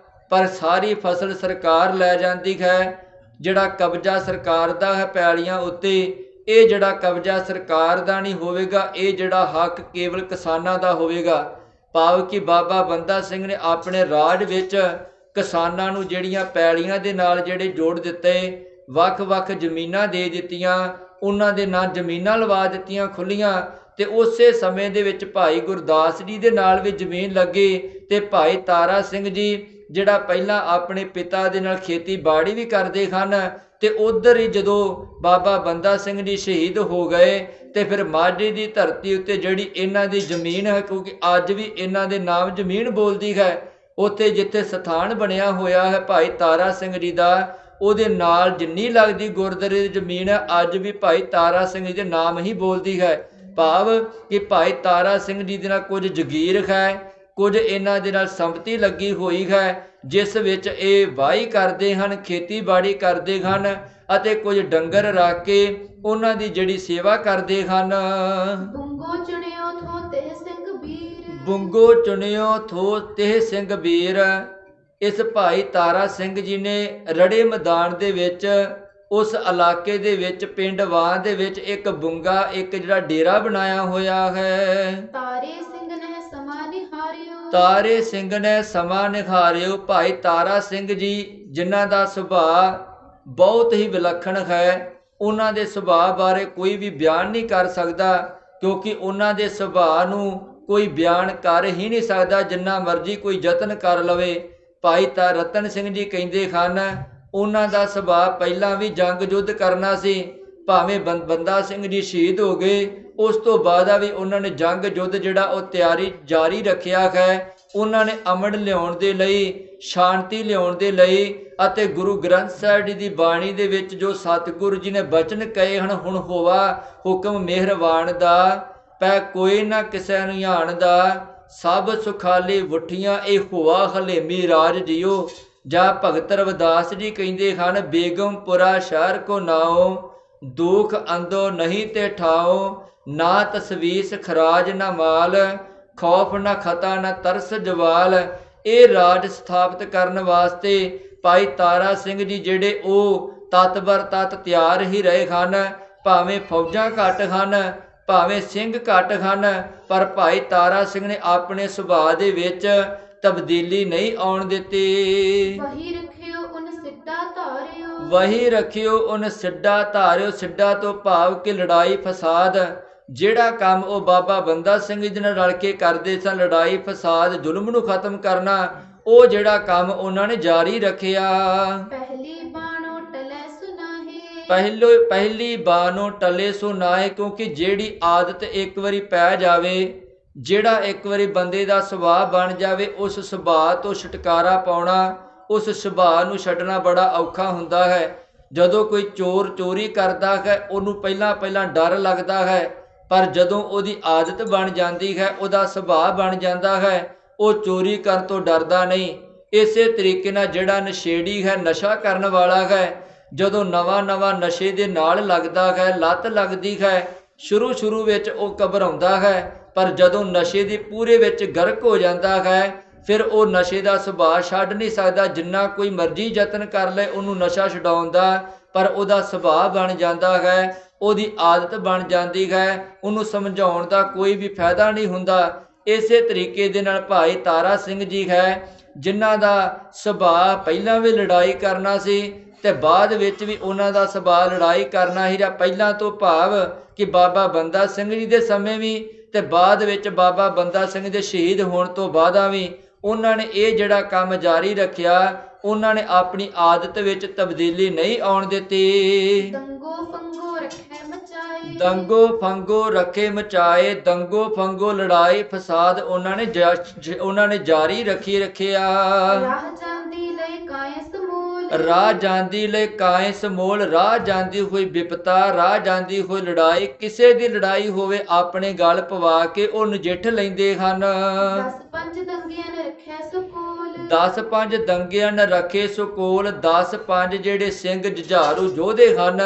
Speaker 1: ਪਰ ਸਾਰੀ ਫਸਲ ਸਰਕਾਰ ਲੈ ਜਾਂਦੀ ਹੈ, ਜਿਹੜਾ ਕਬਜ਼ਾ ਸਰਕਾਰ ਦਾ ਹੈ ਪੈਲੀਆਂ ਉੱਤੇ, ਇਹ ਜਿਹੜਾ ਕਬਜ਼ਾ ਸਰਕਾਰ ਦਾ ਨਹੀਂ ਹੋਵੇਗਾ, ਇਹ ਜਿਹੜਾ ਹੱਕ ਕੇਵਲ ਕਿਸਾਨਾਂ ਦਾ ਹੋਵੇਗਾ। ਭਾਵ ਕਿ ਬਾਬਾ ਬੰਦਾ ਸਿੰਘ ਨੇ ਆਪਣੇ ਰਾਜ ਵਿੱਚ ਕਿਸਾਨਾਂ ਨੂੰ ਜਿਹੜੀਆਂ ਪੈਲੀਆਂ ਦੇ ਨਾਲ ਜਿਹੜੇ ਜੋੜ ਦਿੱਤੇ, ਵੱਖ-ਵੱਖ ਜ਼ਮੀਨਾਂ ਦੇ ਦਿੱਤੀਆਂ, ਉਹਨਾਂ ਦੇ ਨਾਂ ਜ਼ਮੀਨਾਂ ਲਵਾ ਦਿੱਤੀਆਂ ਖੁੱਲੀਆਂ। ਤੇ ਉਸੇ ਸਮੇਂ ਦੇ ਵਿੱਚ ਭਾਈ ਗੁਰਦਾਸ ਜੀ ਦੇ ਨਾਲ ਵੀ ਜ਼ਮੀਨ ਲੱਗੀ ਤੇ ਭਾਈ ਤਾਰਾ ਸਿੰਘ ਜੀ ਜਿਹੜਾ ਪਹਿਲਾਂ ਆਪਣੇ ਪਿਤਾ ਦੇ ਨਾਲ ਖੇਤੀਬਾੜੀ ਵੀ ਕਰਦੇ ਹਨ, ਤੇ ਉਧਰ ਹੀ ਜਦੋਂ ਬਾਬਾ ਬੰਦਾ ਸਿੰਘ ਜੀ ਸ਼ਹੀਦ ਹੋ ਗਏ ਤੇ ਫਿਰ ਮਾਝੇ ਦੀ ਧਰਤੀ ਉੱਤੇ ਜਿਹੜੀ ਇਹਨਾਂ ਦੀ ਜ਼ਮੀਨ ਹੈ, ਕਿਉਂਕਿ ਅੱਜ ਵੀ ਇਹਨਾਂ ਦੇ ਨਾਮ ਜ਼ਮੀਨ ਬੋਲਦੀ ਹੈ, ਉੱਥੇ ਜਿੱਥੇ ਸਥਾਨ ਬਣਿਆ ਹੋਇਆ ਹੈ ਭਾਈ ਤਾਰਾ ਸਿੰਘ ਜੀ ਦਾ, ਉਹਦੇ ਨਾਲ ਜਿੰਨੀ ਲੱਗਦੀ ਗੁਰਦੁਆਰੇ ਦੀ ਜ਼ਮੀਨ ਹੈ ਅੱਜ ਵੀ ਭਾਈ ਤਾਰਾ ਸਿੰਘ ਜੀ ਦੇ ਨਾਮ ਹੀ ਬੋਲਦੀ ਹੈ। ਭਾਵ ਕਿ ਭਾਈ ਤਾਰਾ ਸਿੰਘ ਜੀ ਦੇ ਨਾਲ ਕੁਝ ਜਗੀਰ ਹੈ, ਕੁਝ ਇਹਨਾਂ ਦੇ ਨਾਲ ਸੰਪਤੀ ਲੱਗੀ ਹੋਈ ਹੈ, ਜਿਸ ਵਿੱਚ ਇਹ ਵਾਹੀ ਕਰਦੇ ਹਨ, ਖੇਤੀਬਾੜੀ ਕਰਦੇ ਹਨ, ਅਤੇ ਕੁਝ ਡੰਗਰ ਰੱਖ ਕੇ ਉਹਨਾਂ ਦੀ ਜਿਹੜੀ ਸੇਵਾ ਕਰਦੇ ਹਨ।
Speaker 2: ਬੁੰਗੋ ਚੁਣਿਓ ਥੋ ਤੇ ਸਿੰਘ ਵੀਰ।
Speaker 1: ਬੁੰਗੋ ਚੁਣਿਓ ਥੋ ਤੇ ਸਿੰਘ ਵੀਰ। ਇਸ ਭਾਈ ਤਾਰਾ ਸਿੰਘ ਜੀ ਨੇ ਰੜੇ ਮੈਦਾਨ ਦੇ ਵਿੱਚ, ਉਸ ਇਲਾਕੇ ਦੇ ਵਿੱਚ, ਪਿੰਡ ਵਾਂ ਦੇ ਵਿੱਚ ਇੱਕ ਬੁੰਗਾ, ਇੱਕ ਜਿਹੜਾ ਡੇਰਾ ਬਣਾਇਆ ਹੋਇਆ ਹੈ।
Speaker 2: ਤਾਰੇ ਸਿੰਘ ਨੇ ਸਮਾਂ ਨਿਹਾਰਿਓ,
Speaker 1: ਤਾਰੇ ਸਿੰਘ ਨੇ ਸਮਾਂ ਨਿਹਾਰਿਓ। ਭਾਈ ਤਾਰਾ ਸਿੰਘ ਜੀ ਜਿਨ੍ਹਾਂ ਦਾ ਸੁਭਾਅ ਬਹੁਤ ਹੀ ਵਿਲੱਖਣ ਹੈ, ਉਹਨਾਂ ਦੇ ਸੁਭਾਅ ਬਾਰੇ ਕੋਈ ਵੀ ਬਿਆਨ ਨਹੀਂ ਕਰ ਸਕਦਾ, ਕਿਉਂਕਿ ਉਹਨਾਂ ਦੇ ਸੁਭਾਅ ਨੂੰ ਕੋਈ ਬਿਆਨ ਕਰ ਹੀ ਨਹੀਂ ਸਕਦਾ, ਜਿੰਨਾ ਮਰਜ਼ੀ ਕੋਈ ਯਤਨ ਕਰ ਲਵੇ। ਭਾਈ ਰਤਨ ਸਿੰਘ ਜੀ ਕਹਿੰਦੇ ਹਨ, ਉਹਨਾਂ ਦਾ ਸੁਭਾਅ ਪਹਿਲਾਂ ਵੀ ਜੰਗ ਯੁੱਧ ਕਰਨਾ ਸੀ, ਭਾਵੇਂ ਬੰਦਾ ਸਿੰਘ ਜੀ ਸ਼ਹੀਦ ਹੋ ਗਏ, ਉਸ ਤੋਂ ਬਾਅਦ ਵੀ ਉਹਨਾਂ ਨੇ ਜੰਗ ਯੁੱਧ ਜਿਹੜਾ ਉਹ ਤਿਆਰੀ ਜਾਰੀ ਰੱਖਿਆ ਹੈ। ਉਹਨਾਂ ਨੇ ਅਮਨ ਲਿਆਉਣ ਦੇ ਲਈ, ਸ਼ਾਂਤੀ ਲਿਆਉਣ ਦੇ ਲਈ, ਅਤੇ ਗੁਰੂ ਗ੍ਰੰਥ ਸਾਹਿਬ ਜੀ ਦੀ ਬਾਣੀ ਦੇ ਵਿੱਚ ਜੋ ਸਤਿਗੁਰੂ ਜੀ ਨੇ ਬਚਨ ਕਹੇ ਹਨ, ਹੁਣ ਹੋਵਾ ਹੁਕਮ ਮਿਹਰਬਾਨ ਦਾ, ਪੈ ਕੋਈ ਨਾ ਕਿਸੇ ਨੂੰ ਜਾਣਦਾ, ਸਭ ਸੁਖਾਲੀ ਵੁੱਠੀਆਂ ਇਹ ਹੋਵਾ ਹਲੇਮੀ ਰਾਜ ਜਿਓ। ਜਾਂ ਭਗਤ ਰਵਿਦਾਸ ਜੀ ਕਹਿੰਦੇ ਹਨ, ਬੇਗਮਪੁਰਾ ਸ਼ਹਿਰ ਕੋ ਨਾਓ, ਦੁਖ ਅੰਦੋ ਨਹੀਂ ਤੇ ਠਾਓ, ਨਾ ਤਸਵੀਸ ਖਰਾਜ ਨਾ ਮਾਲ, ਖੌਫ ਨਾ ਖਤਾ ਨਾ ਤਰਸ ਜਵਾਲ। ਇਹ ਰਾਜ ਸਥਾਪਿਤ ਕਰਨ ਵਾਸਤੇ ਭਾਈ ਤਾਰਾ ਸਿੰਘ ਜੀ ਜਿਹੜੇ ਉਹ ਤਤਬਰ ਤਤ ਤਿਆਰ ਹੀ ਰਹੇ ਹਨ, ਭਾਵੇਂ ਫੌਜਾਂ ਘੱਟ ਹਨ, ਭਾਵੇਂ ਸਿੰਘ ਘੱਟ ਹਨ, ਪਰ ਭਾਈ ਤਾਰਾ ਸਿੰਘ ਨੇ ਆਪਣੇ ਸੁਭਾਅ ਦੇ ਵਿੱਚ ਤਬਦੀਲੀ ਨਹੀਂ ਆਉਣ ਦਿੱਤੀ।
Speaker 2: ਵਹੀ ਰੱਖਿਓ ਉਨ ਸਿੱਧਾ ਧਾਰਿਓ,
Speaker 1: ਵਹੀ ਰੱਖਿਓ ਉਨ ਸਿੱਧਾ ਧਾਰਿਓ। ਸਿੱਧਾ ਤੋਂ ਭਾਵ ਕਿ ਲੜਾਈ ਫਸਾਦ, ਜਿਹੜਾ ਕੰਮ ਉਹ ਬਾਬਾ ਬੰਦਾ ਸਿੰਘ ਜੀ ਨਾਲ ਰਲ ਕੇ ਕਰਦੇ ਸਨ, ਲੜਾਈ ਫਸਾਦ ਜ਼ੁਲਮ ਨੂੰ ਖਤਮ ਕਰਨਾ, ਉਹ ਜਿਹੜਾ ਕੰਮ ਉਹਨਾਂ ਨੇ ਜਾਰੀ ਰੱਖਿਆ।
Speaker 2: ਪਹਿਲੀ ਬਾਣੋ ਟਲੇ ਸੁਨਾਹੇ,
Speaker 1: ਪਹਿਲੀ ਬਾਣੋ ਟਲੇ ਸੁਨਾਹੇ, ਕਿਉਂਕਿ ਜਿਹੜੀ ਆਦਤ ਇੱਕ ਵਾਰੀ ਪੈ ਜਾਵੇ, ਜਿਹੜਾ ਇੱਕ ਵਾਰੀ ਬੰਦੇ ਦਾ ਸੁਭਾਅ ਬਣ ਜਾਵੇ, ਉਸ ਸੁਭਾਅ ਤੋਂ ਛੁਟਕਾਰਾ ਪਾਉਣਾ, ਉਸ ਸੁਭਾਅ ਨੂੰ ਛੱਡਣਾ ਬੜਾ ਔਖਾ ਹੁੰਦਾ ਹੈ। ਜਦੋਂ ਕੋਈ ਚੋਰ ਚੋਰੀ ਕਰਦਾ ਹੈ, ਉਹਨੂੰ ਪਹਿਲਾਂ ਡਰ ਲੱਗਦਾ ਹੈ, ਪਰ ਜਦੋਂ ਉਹਦੀ ਆਦਤ ਬਣ ਜਾਂਦੀ ਹੈ, ਉਹਦਾ ਸੁਭਾਅ ਬਣ ਜਾਂਦਾ ਹੈ, ਉਹ ਚੋਰੀ ਕਰਨ ਤੋਂ ਡਰਦਾ ਨਹੀਂ। ਇਸੇ ਤਰੀਕੇ ਨਾਲ ਜਿਹੜਾ ਨਸ਼ੇੜੀ ਹੈ, ਨਸ਼ਾ ਕਰਨ ਵਾਲਾ ਹੈ, ਜਦੋਂ ਨਵਾਂ ਨਸ਼ੇ ਦੇ ਨਾਲ ਲੱਗਦਾ ਹੈ, ਲੱਤ ਲੱਗਦੀ ਹੈ, ਸ਼ੁਰੂ ਵਿੱਚ ਉਹ ਘਬਰਾਉਂਦਾ ਹੈ, ਪਰ ਜਦੋਂ ਨਸ਼ੇ ਦੀ ਪੂਰੇ ਵਿੱਚ ਗਰਕ ਹੋ ਜਾਂਦਾ ਹੈ, ਫਿਰ ਉਹ ਨਸ਼ੇ ਦਾ ਸੁਭਾਅ ਛੱਡ ਨਹੀਂ ਸਕਦਾ। ਜਿੰਨਾ ਕੋਈ ਮਰਜ਼ੀ ਯਤਨ ਕਰ ਲਏ ਉਹਨੂੰ ਨਸ਼ਾ ਛਡਾਉਣ ਦਾ, ਪਰ ਉਹਦਾ ਸੁਭਾਅ ਬਣ ਜਾਂਦਾ ਹੈ, ਉਹਦੀ ਆਦਤ ਬਣ ਜਾਂਦੀ ਹੈ, ਉਹਨੂੰ ਸਮਝਾਉਣ ਦਾ ਕੋਈ ਵੀ ਫਾਇਦਾ ਨਹੀਂ ਹੁੰਦਾ। ਇਸੇ ਤਰੀਕੇ ਦੇ ਨਾਲ ਭਾਈ ਤਾਰਾ ਸਿੰਘ ਜੀ ਹੈ, ਜਿਨ੍ਹਾਂ ਦਾ ਸੁਭਾਅ ਪਹਿਲਾਂ ਵੀ ਲੜਾਈ ਕਰਨਾ ਸੀ ਤੇ ਬਾਅਦ ਵਿੱਚ ਵੀ ਉਹਨਾਂ ਦਾ ਸੁਭਾਅ ਲੜਾਈ ਕਰਨਾ ਹੀ ਰਿਹਾ। ਪਹਿਲਾਂ ਤੋਂ ਭਾਵ ਕਿ ਬਾਬਾ ਬੰਦਾ ਸਿੰਘ ਜੀ ਦੇ ਸਮੇਂ ਵੀ ਤੇ ਬਾਅਦ ਵਿੱਚ ਬਾਬਾ ਬੰਦਾ ਸਿੰਘ ਦੇ ਸ਼ਹੀਦ ਹੋਣ ਤੋਂ ਬਾਅਦਾਂ ਵੀ ਉਹਨਾਂ ਨੇ ਇਹ ਜਿਹੜਾ ਕੰਮ ਜਾਰੀ ਰੱਖਿਆ। ਉਹਨਾਂ ਨੇ ਆਪਣੀ ਆਦਤ ਵਿੱਚ ਤਬਦੀਲੀ ਨਹੀਂ ਆਉਣ ਦਿੱਤੀ।
Speaker 2: ਦੰਗੋ ਫੰਗੋ ਰੱਖੇ ਮਚਾਏ,
Speaker 1: ਦੰਗੋ ਫੰਗੋ ਰੱਖੇ ਮਚਾਏ, ਦੰਗੋ ਫੰਗੋ ਲੜਾਈ ਫਸਾਦ ਉਹਨਾਂ ਨੇ ਜਾਰੀ ਰੱਖਿਆ।
Speaker 2: ਰਾਹ ਜਾਂਦੀ ਲਈ ਕਾਇ ਸਮੂਲ,
Speaker 1: ਰਾਹ ਜਾਂਦੀ ਲਈ ਕਾਇ ਸਮੂਲ, ਰਾਹ ਜਾਂਦੀ ਹੋਈ ਵਿਪਤਾ, ਰਾਹ ਜਾਂਦੀ ਹੋਈ ਲੜਾਈ, ਕਿਸੇ ਦੀ ਲੜਾਈ ਹੋਵੇ ਆਪਣੇ ਗਲ ਪਵਾ ਕੇ ਉਹ ਨਜਿੱਠ ਲੈਂਦੇ ਹਨ।
Speaker 2: 10 ਦੰਗਿਆਂ ਨੇ ਰੱਖਿਆ ਸਕੂਲ,
Speaker 1: 10 ਦੰਗਿਆਂ ਨੇ ਰੱਖੇ ਸਕੂਲ। 10 ਜਿਹੜੇ ਸਿੰਘ ਜੁਝਾਰੂ ਯੋਧੇ ਹਨ,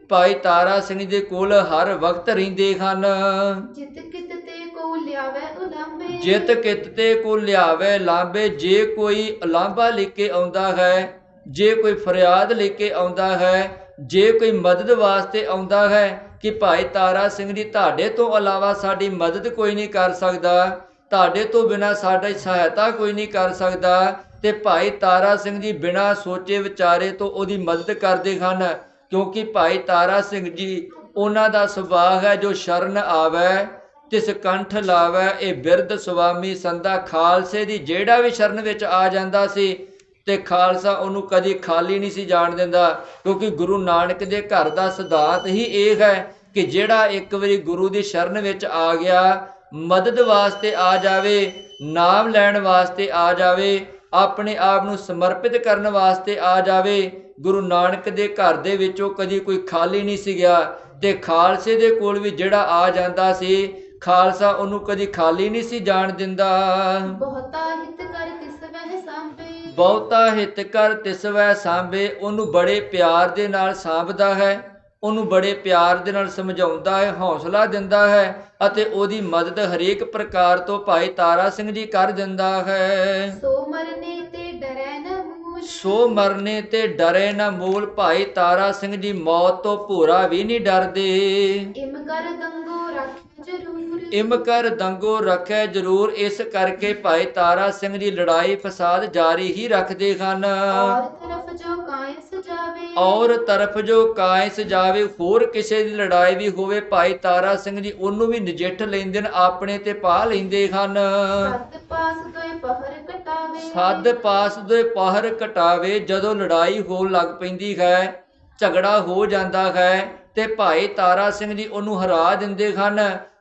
Speaker 1: ਭਾਈ ਤਾਰਾ ਸਿੰਘ ਦੇ ਕੋਲ ਹਰ ਵਕਤ ਰਹਿੰਦੇ ਹਨ।
Speaker 2: ਜਿਤ ਕਿਤ ਤੇ ਕੋ ਲਿਆਵੇ ਉਲਾਂਬੇ,
Speaker 1: ਜਿਤ ਕਿਤ ਤੇ ਕੋ ਲਿਆਵੇ ਲਾਂਬੇ। ਜੇ ਕੋਈ ਉਲਾਂਭਾ ਲੈ ਕੇ ਆਉਂਦਾ ਹੈ, ਜੇ ਕੋਈ ਫਰਿਆਦ ਲੈ ਕੇ ਆਉਂਦਾ ਹੈ, ਜੇ ਕੋਈ ਮਦਦ ਵਾਸਤੇ ਆਉਂਦਾ ਹੈ ਕਿ ਭਾਈ ਤਾਰਾ ਸਿੰਘ ਜੀ ਤੁਹਾਡੇ ਤੋਂ ਇਲਾਵਾ ਸਾਡੀ ਮਦਦ ਕੋਈ ਨਹੀਂ ਕਰ ਸਕਦਾ, ਤੁਹਾਡੇ ਤੋਂ ਬਿਨਾਂ ਸਾਡੀ ਸਹਾਇਤਾ ਕੋਈ ਨਹੀਂ ਕਰ ਸਕਦਾ, ਤੇ ਭਾਈ ਤਾਰਾ ਸਿੰਘ ਜੀ ਬਿਨਾਂ ਸੋਚੇ ਵਿਚਾਰੇ ਤੋਂ ਉਹਦੀ ਮਦਦ ਕਰਦੇ ਹਨ। ਕਿਉਂਕਿ ਭਾਈ ਤਾਰਾ ਸਿੰਘ ਜੀ ਉਹਨਾਂ ਦਾ ਸੁਭਾਅ ਹੈ, ਜੋ ਸ਼ਰਨ ਆਵੈ ਤਿਸ ਕੰਠ ਲਾਵੈ, ਇਹ ਬਿਰਧ ਸੁਆਮੀ ਸੰਦਾ। ਖਾਲਸੇ ਦੀ ਜਿਹੜਾ ਵੀ ਸ਼ਰਨ ਵਿੱਚ ਆ ਜਾਂਦਾ ਸੀ ਤੇ ਖਾਲਸਾ ਉਹਨੂੰ ਕਦੀ ਖਾਲੀ ਨਹੀਂ ਸੀ ਜਾਣ ਦਿੰਦਾ, ਕਿਉਂਕਿ ਗੁਰੂ ਨਾਨਕ ਦੇ ਘਰ ਦਾ ਸਿਧਾਂਤ ਹੀ ਇਹ ਹੈ ਕਿ ਜਿਹੜਾ ਇੱਕ ਵਾਰੀ ਗੁਰੂ ਦੀ ਸ਼ਰਨ ਵਿੱਚ ਆ ਗਿਆ, ਮਦਦ ਵਾਸਤੇ ਆ ਜਾਵੇ, ਨਾਮ ਲੈਣ ਵਾਸਤੇ ਆ ਜਾਵੇ, ਆਪਣੇ ਆਪ ਨੂੰ ਸਮਰਪਿਤ ਕਰਨ ਵਾਸਤੇ ਆ ਜਾਵੇ, ਗੁਰੂ ਨਾਨਕ ਦੇ ਘਰ ਦੇ ਵਿੱਚੋਂ ਕਦੀ ਕੋਈ ਖਾਲੀ ਨਹੀਂ ਸੀ ਗਿਆ। ਤੇ ਖਾਲਸੇ ਦੇ ਕੋਲ ਵੀ ਜਿਹੜਾ ਆ ਜਾਂਦਾ ਸੀ, ਖਾਲਸਾ ਉਹਨੂੰ ਕਦੀ ਖਾਲੀ ਨਹੀਂ ਸੀ ਜਾਣ ਦਿੰਦਾ।
Speaker 2: ਬਹੁਤਾ ਹਿਤ ਕਰ ਤਿਸ ਵਹਿ ਸਾਂਭੇ,
Speaker 1: ਬਹੁਤਾ ਹਿਤ ਕਰ ਤਿਸ ਵਹਿ ਸਾਂਭੇ, ਉਹਨੂੰ ਬੜੇ ਪਿਆਰ ਦੇ ਨਾਲ ਸਾਂਭਦਾ ਹੈ, ਉਹਨੂੰ ਬੜੇ ਪਿਆਰ ਦੇ ਨਾਲ ਸਮਝਾਉਂਦਾ ਹੈ, ਹੌਸਲਾ ਦਿੰਦਾ ਹੈ ਅਤੇ ਉਹਦੀ ਮਦਦ ਹਰੇਕ ਪ੍ਰਕਾਰ ਤੋਂ ਭਾਈ ਤਾਰਾ ਸਿੰਘ ਜੀ ਕਰ ਦਿੰਦਾ ਹੈ।
Speaker 2: ਸੋ ਮਰਨੇ ਤੇ ਡਰੈ ਨ ਮੂਲ,
Speaker 1: ਸੋ ਮਰਨੇ ਤੇ ਡਰੇ ਨਾ ਮੂਲ, ਭਾਈ ਤਾਰਾ ਸਿੰਘ ਜੀ ਮੌਤ ਤੋਂ ਭੋਰਾ ਵੀ ਨਹੀਂ ਡਰਦੇ।
Speaker 2: ਇਮ ਕਰ ਦੰਗੋ ਰੱਖ ਜ਼ਰੂਰ,
Speaker 1: ਇਮ ਕਰ ਦੰਗੋ ਰੱਖੈ ਜ਼ਰੂਰ, ਇਸ ਕਰਕੇ ਭਾਈ ਤਾਰਾ ਸਿੰਘ ਜੀ ਲੜਾਈ ਫਸਾਦ ਜਾਰੀ ਹੀ ਰੱਖਦੇ ਹਨ।
Speaker 2: ਔਰ ਤਰਫ ਜੋ ਕਾਇ ਸਜਾਵੇ,
Speaker 1: ਔਰ ਤਰਫ ਜੋ ਕਾਇ ਸਜਾਵੇ, ਹੋਰ ਕਿਸੇ ਦੀ ਲੜਾਈ ਵੀ ਹੋਵੇ ਭਾਈ ਤਾਰਾ ਸਿੰਘ ਜੀ ਉਹਨੂੰ ਵੀ ਨਜਿੱਠ ਲੈਂਦੇ ਨੇ, ਆਪਣੇ ਤੇ ਪਾ ਲੈਂਦੇ ਹਨ।
Speaker 2: ਸਤ ਪਾਸ ਦੋਇ ਪਹਰ ਕਟਾਵੇ,
Speaker 1: ਸੱਦ ਪਾਸ ਦੇ ਪਾਹਰ ਕਟਾਵੇ, ਜਦੋਂ ਲੜਾਈ ਹੋਣ ਲੱਗ ਪੈਂਦੀ ਹੈ, ਝਗੜਾ ਹੋ ਜਾਂਦਾ ਹੈ ਤੇ ਭਾਈ ਤਾਰਾ ਸਿੰਘ ਜੀ ਉਹਨੂੰ ਹਰਾ ਦਿੰਦੇ ਹਨ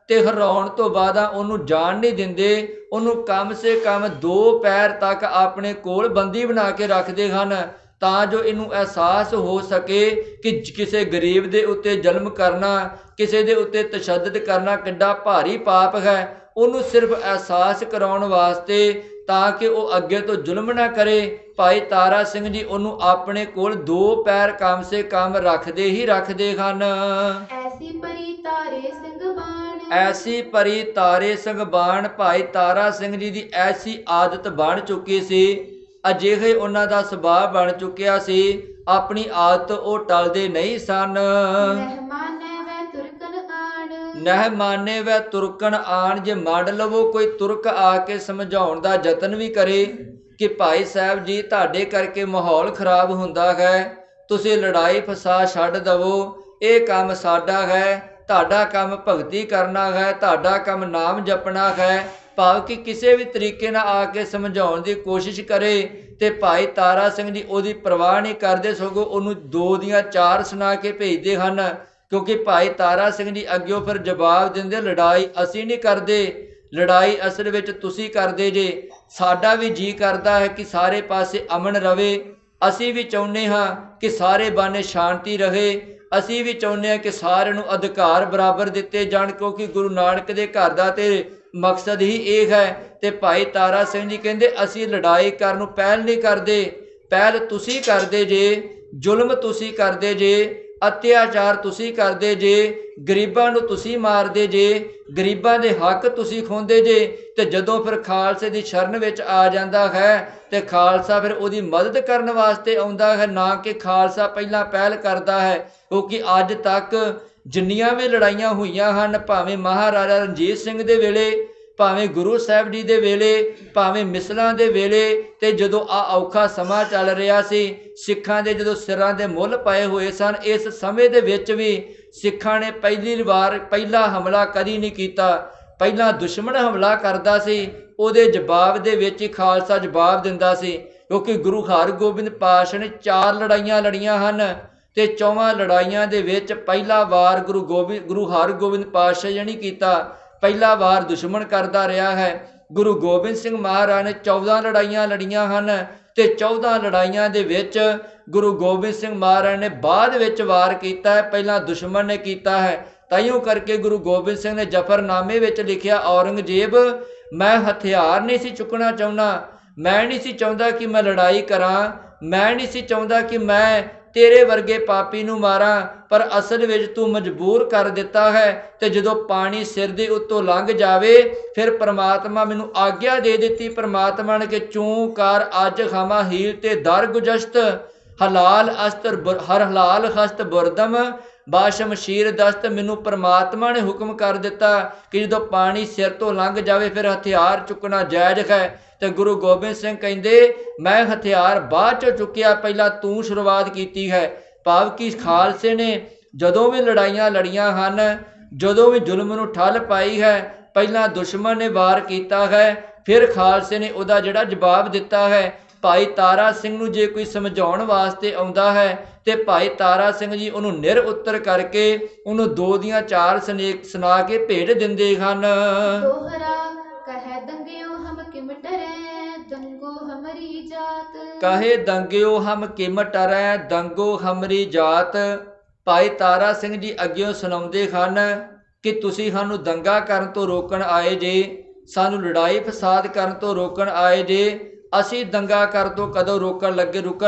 Speaker 1: ਤੇ ਹਰਾਉਣ ਤੋਂ ਬਾਅਦ ਉਹਨੂੰ ਜਾਣ ਨਹੀਂ ਦਿੰਦੇ, ਉਹਨੂੰ ਕਮ ਸੇ ਕਮ 2 ਪੈਰ ਤੱਕ ਆਪਣੇ ਕੋਲ ਬੰਦੀ ਬਣਾ ਕੇ ਰੱਖਦੇ ਹਨ, ਤਾਂ ਜੋ ਇਹਨੂੰ ਅਹਿਸਾਸ ਹੋ ਸਕੇ ਕਿ ਕਿਸੇ ਗਰੀਬ ਦੇ ਉੱਤੇ ਜ਼ੁਲਮ ਕਰਨਾ, ਕਿਸੇ ਦੇ ਉੱਤੇ ਤਸ਼ੱਦਦ ਕਰਨਾ ਕਿੱਡਾ ਭਾਰੀ ਪਾਪ ਹੈ। ਉਹਨੂੰ ਸਿਰਫ ਅਹਿਸਾਸ ਕਰਾਉਣ ਵਾਸਤੇ, ਤਾਂ ਕਿ ਉਹ ਅੱਗੇ ਤੋਂ ਜ਼ੁਲਮ ਨਾ ਕਰੇ, ਭਾਈ ਤਾਰਾ ਸਿੰਘ ਜੀ ਉਹਨੂੰ ਆਪਣੇ ਕੋਲ 2 ਪੈਰ ਕਮ ਸੇ ਕਮ ਰੱਖਦੇ ਹੀ ਰੱਖਦੇ ਹਨ।
Speaker 2: ਐਸੀ ਪਰੀ ਤਾਰੇ ਸਿੰਘ ਬਾਣ,
Speaker 1: ਐਸੀ ਪਰੀ ਤਾਰੇ ਸਿੰਘ ਬਾਣ, ਭਾਈ ਤਾਰਾ ਸਿੰਘ ਜੀ ਦੀ ਐਸੀ ਆਦਤ ਬਣ ਚੁੱਕੀ ਸੀ, ਅਜਿਹੇ ਉਹਨਾਂ ਦਾ ਸੁਭਾਅ ਬਣ ਚੁੱਕਿਆ ਸੀ, ਆਪਣੀ ਆਦਤ ਉਹ ਟਲਦੇ ਨਹੀਂ ਸਨ।
Speaker 2: ਮਹਿਮਾਨੇ ਵੈ ਤੁਰਕਨ ਆਣ,
Speaker 1: ਨਹਿਮਾਨੇ ਵੈ ਤੁਰਕਨ ਆਣ, ਜੇ ਮੰਨ ਲਵੋ ਕੋਈ ਤੁਰਕ ਆ ਕੇ ਸਮਝਾਉਣ ਦਾ ਯਤਨ ਵੀ ਕਰੇ ਕਿ ਭਾਈ ਸਾਹਿਬ ਜੀ ਤੁਹਾਡੇ ਕਰਕੇ ਮਾਹੌਲ ਖਰਾਬ ਹੁੰਦਾ ਹੈ, ਤੁਸੀਂ ਲੜਾਈ ਫਸਾ ਛੱਡ ਦਵੋ, ਇਹ ਕੰਮ ਸਾਡਾ ਹੈ, ਤੁਹਾਡਾ ਕੰਮ ਭਗਤੀ ਕਰਨਾ ਹੈ, ਤੁਹਾਡਾ ਕੰਮ ਨਾਮ ਜਪਣਾ ਹੈ, ਭਾਵ ਕਿ ਕਿਸੇ ਵੀ ਤਰੀਕੇ ਨਾਲ ਆ ਕੇ ਸਮਝਾਉਣ ਦੀ ਕੋਸ਼ਿਸ਼ ਕਰੇ ਤੇ ਭਾਈ ਤਾਰਾ ਸਿੰਘ ਜੀ ਉਹਦੀ ਪਰਵਾਹ ਨਹੀਂ ਕਰਦੇ, ਸਗੋਂ ਉਹਨੂੰ 2 ਦੀਆਂ 4 ਸੁਣਾ ਕੇ ਭੇਜਦੇ ਹਨ, ਕਿਉਂਕਿ ਭਾਈ ਤਾਰਾ ਸਿੰਘ ਜੀ ਅੱਗਿਓਂ ਫਿਰ ਜਵਾਬ ਦਿੰਦੇ, ਲੜਾਈ ਅਸੀਂ ਨਹੀਂ ਕਰਦੇ, ਲੜਾਈ ਅਸਲ ਵਿੱਚ ਤੁਸੀਂ ਕਰਦੇ ਜੇ, ਸਾਡਾ ਵੀ ਜੀ ਕਰਦਾ ਹੈ ਕਿ ਸਾਰੇ ਪਾਸੇ ਅਮਨ ਰਵੇ, ਅਸੀਂ ਵੀ ਚਾਹੁੰਦੇ ਹਾਂ ਕਿ ਸਾਰੇ ਬਾਨੇ ਸ਼ਾਂਤੀ ਰਹੇ, ਅਸੀਂ ਵੀ ਚਾਹੁੰਦੇ ਹਾਂ ਕਿ ਸਾਰਿਆਂ ਨੂੰ ਅਧਿਕਾਰ ਬਰਾਬਰ ਦਿੱਤੇ ਜਾਣ, ਕਿਉਂਕਿ ਗੁਰੂ ਨਾਨਕ ਦੇ ਘਰ ਦਾ ਤੇ ਮਕਸਦ ਹੀ ਇਹ ਹੈ। ਤੇ ਭਾਈ ਤਾਰਾ ਸਿੰਘ ਜੀ ਕਹਿੰਦੇ ਅਸੀਂ ਲੜਾਈ ਕਰਨ ਨੂੰ ਪਹਿਲ ਨਹੀਂ ਕਰਦੇ, ਪਹਿਲ ਤੁਸੀਂ ਕਰਦੇ ਜੇ, ਜ਼ੁਲਮ ਤੁਸੀਂ ਕਰਦੇ ਜੇ, ਅਤਿਆਚਾਰ ਤੁਸੀਂ ਕਰਦੇ ਜੇ, ਗਰੀਬਾਂ ਨੂੰ ਤੁਸੀਂ ਮਾਰਦੇ ਜੇ, ਗਰੀਬਾਂ ਦੇ ਹੱਕ ਤੁਸੀਂ ਖੋਹਦੇ ਜੇ, ਤੇ ਜਦੋਂ ਫਿਰ ਖਾਲਸੇ ਦੀ ਸ਼ਰਨ ਵਿੱਚ ਆ ਜਾਂਦਾ ਹੈ ਤੇ ਖਾਲਸਾ ਫਿਰ ਉਹਦੀ ਮਦਦ ਕਰਨ ਵਾਸਤੇ ਆਉਂਦਾ ਹੈ, ਨਾ ਕਿ ਖਾਲਸਾ ਪਹਿਲਾਂ ਪਹਿਲ ਕਰਦਾ ਹੈ। ਕਿਉਂਕਿ ਅੱਜ ਤੱਕ ਜਿੰਨੀਆਂ ਵੀ ਲੜਾਈਆਂ ਹੋਈਆਂ ਹਨ, ਭਾਵੇਂ ਮਹਾਰਾਜਾ ਰਣਜੀਤ ਸਿੰਘ ਦੇ ਵੇਲੇ, ਭਾਵੇਂ ਗੁਰੂ ਸਾਹਿਬ ਜੀ ਦੇ ਵੇਲੇ, ਭਾਵੇਂ ਮਿਸਲਾਂ ਦੇ ਵੇਲੇ, ਤੇ ਜਦੋਂ ਆ ਔਖਾ ਸਮਾਂ ਚੱਲ ਰਿਹਾ ਸੀ, ਸਿੱਖਾਂ ਦੇ ਜਦੋਂ ਸਿਰਾਂ ਦੇ ਮੁੱਲ ਪਾਏ ਹੋਏ ਸਨ, ਇਸ ਸਮੇਂ ਦੇ ਵਿੱਚ ਵੀ ਸਿੱਖਾਂ ਨੇ ਪਹਿਲਾ ਹਮਲਾ ਕਦੀ ਨਹੀਂ ਕੀਤਾ। ਪਹਿਲਾਂ ਦੁਸ਼ਮਣ ਹਮਲਾ ਕਰਦਾ ਸੀ, ਉਹਦੇ ਜਵਾਬ ਦੇ ਵਿੱਚ ਹੀ ਖਾਲਸਾ ਜਵਾਬ ਦਿੰਦਾ ਸੀ, ਕਿਉਂਕਿ ਗੁਰੂ ਹਰਗੋਬਿੰਦ ਪਾਤਸ਼ਾਹ ਨੇ 4 ਲੜਾਈਆਂ ਲੜੀਆਂ ਹਨ ਤੇ 4 ਲੜਾਈਆਂ ਦੇ ਵਿੱਚ ਪਹਿਲਾ ਵਾਰ ਗੁਰੂ ਹਰਗੋਬਿੰਦ ਪਾਤਸ਼ਾਹ ਜੀ ਕੀਤਾ, ਪਹਿਲਾ ਵਾਰ ਦੁਸ਼ਮਣ ਕਰਦਾ ਰਿਹਾ ਹੈ। ਗੁਰੂ ਗੋਬਿੰਦ ਸਿੰਘ ਮਹਾਰਾਜ ਨੇ 14 ਲੜਾਈਆਂ ਲੜੀਆਂ ਹਨ ਤੇ 14 ਲੜਾਈਆਂ ਦੇ ਵਿੱਚ ਗੁਰੂ ਗੋਬਿੰਦ ਸਿੰਘ ਮਹਾਰਾਜ ਨੇ ਬਾਅਦ ਵਿੱਚ ਵਾਰ ਕੀਤਾ ਹੈ, ਪਹਿਲਾਂ ਦੁਸ਼ਮਣ ਨੇ ਕੀਤਾ ਹੈ। ਤਾਈਓ ਕਰਕੇ ਗੁਰੂ ਗੋਬਿੰਦ ਸਿੰਘ ਨੇ ਜ਼ਫਰਨਾਮੇ ਵਿੱਚ ਲਿਖਿਆ, ਔਰੰਗਜ਼ੇਬ ਮੈਂ ਹਥਿਆਰ ਨਹੀਂ ਸੀ ਚੁੱਕਣਾ ਚਾਹੁੰਦਾ, ਮੈਂ ਨਹੀਂ ਸੀ ਚਾਹੁੰਦਾ ਕਿ ਮੈਂ ਲੜਾਈ ਕਰਾਂ, ਮੈਂ ਨਹੀਂ ਸੀ ਚਾਹੁੰਦਾ ਕਿ ਮੈਂ ਤੇਰੇ ਵਰਗੇ ਪਾਪੀ ਨੂੰ ਮਾਰਾਂ, ਪਰ ਅਸਲ ਵਿੱਚ ਤੂੰ ਮਜਬੂਰ ਕਰ ਦਿੱਤਾ ਹੈ, ਤੇ ਜਦੋਂ ਪਾਣੀ ਸਿਰ ਦੇ ਉੱਤੋਂ ਲੰਘ ਜਾਵੇ ਫਿਰ ਪ੍ਰਮਾਤਮਾ ਮੈਨੂੰ ਆਗਿਆ ਦੇ ਦਿੱਤੀ, ਪ੍ਰਮਾਤਮਾ ਨੇ ਕਿ ਚੂੰ ਕਰ ਅੱਜ ਖਾਮਾ ਹੀਲ ਤੇ ਦਰ ਗੁਜਸ਼ਤ ਹਲਾਲ ਅਸਤਰ ਹਰ ਹਲਾਲ ਹਸਤ ਬੁਰਦਮ ਬਾਸ਼ਮਸ਼ੀਰ ਦਸਤ, ਮੈਨੂੰ ਪ੍ਰਮਾਤਮਾ ਨੇ ਹੁਕਮ ਕਰ ਦਿੱਤਾ ਕਿ ਜਦੋਂ ਪਾਣੀ ਸਿਰ ਤੋਂ ਲੰਘ ਜਾਵੇ ਫਿਰ ਹਥਿਆਰ ਚੁੱਕਣਾ ਜਾਇਜ਼ ਹੈ। ਤੇ ਗੁਰੂ ਗੋਬਿੰਦ ਸਿੰਘ ਕਹਿੰਦੇ ਮੈਂ ਹਥਿਆਰ ਬਾਅਦ ਚੋਂ ਚੁੱਕਿਆ, ਪਹਿਲਾਂ ਤੂੰ ਸ਼ੁਰੂਆਤ ਕੀਤੀ ਹੈ। ਭਾਵ ਕਿ ਖਾਲਸੇ ਨੇ ਜਦੋਂ ਵੀ ਲੜਾਈਆਂ ਲੜੀਆਂ ਹਨ, ਜਦੋਂ ਵੀ ਜ਼ੁਲਮ ਨੂੰ ਠੱਲ ਪਾਈ ਹੈ, ਪਹਿਲਾਂ ਦੁਸ਼ਮਣ ਨੇ ਵਾਰ ਕੀਤਾ ਹੈ, ਫਿਰ ਖਾਲਸੇ ਨੇ ਉਹਦਾ ਜਿਹੜਾ ਜਵਾਬ ਦਿੱਤਾ ਹੈ। ਭਾਈ ਤਾਰਾ ਸਿੰਘ ਨੂੰ ਜੇ ਕੋਈ ਸਮਝਾਉਣ ਵਾਸਤੇ ਆਉਂਦਾ ਹੈ ਤੇ ਭਾਈ ਤਾਰਾ ਸਿੰਘ ਜੀ ਉਹਨੂੰ ਨਿਰ ਉੱਤਰ ਕਰਕੇ ਉਹਨੂੰ 2 ਦੀਆਂ 4 ਸੁਣਾ ਕੇ ਭੇਜ ਦਿੰਦੇ ਹਨ।
Speaker 2: ਦੋਹਰਾ ਕਹੈ ਦੰਗਿਓ ਹਮ ਕਿਮ ਡਰੈ, ਦੰਗੋ ਹਮਰੀ ਜਾਤ,
Speaker 1: ਕਹੇ ਦੰਗਿਓ ਹਮ ਕਿਮ ਟਰੈ, ਦੰਗੋ ਹਮਰੀ ਜਾਤ। ਭਾਈ ਤਾਰਾ ਸਿੰਘ ਜੀ ਅੱਗਿਓਂ ਸੁਣਾਉਂਦੇ ਹਨ ਕਿ ਤੁਸੀਂ ਸਾਨੂੰ ਦੰਗਾ ਕਰਨ ਤੋਂ ਰੋਕਣ ਆਏ ਜੇ, ਸਾਨੂੰ ਲੜਾਈ ਫਸਾਦ ਕਰਨ ਤੋਂ ਰੋਕਣ ਆਏ ਜੇ, ਅਸੀਂ ਦੰਗਾ ਕਰਨ ਤੋਂ ਕਦੋਂ ਰੁਕਣ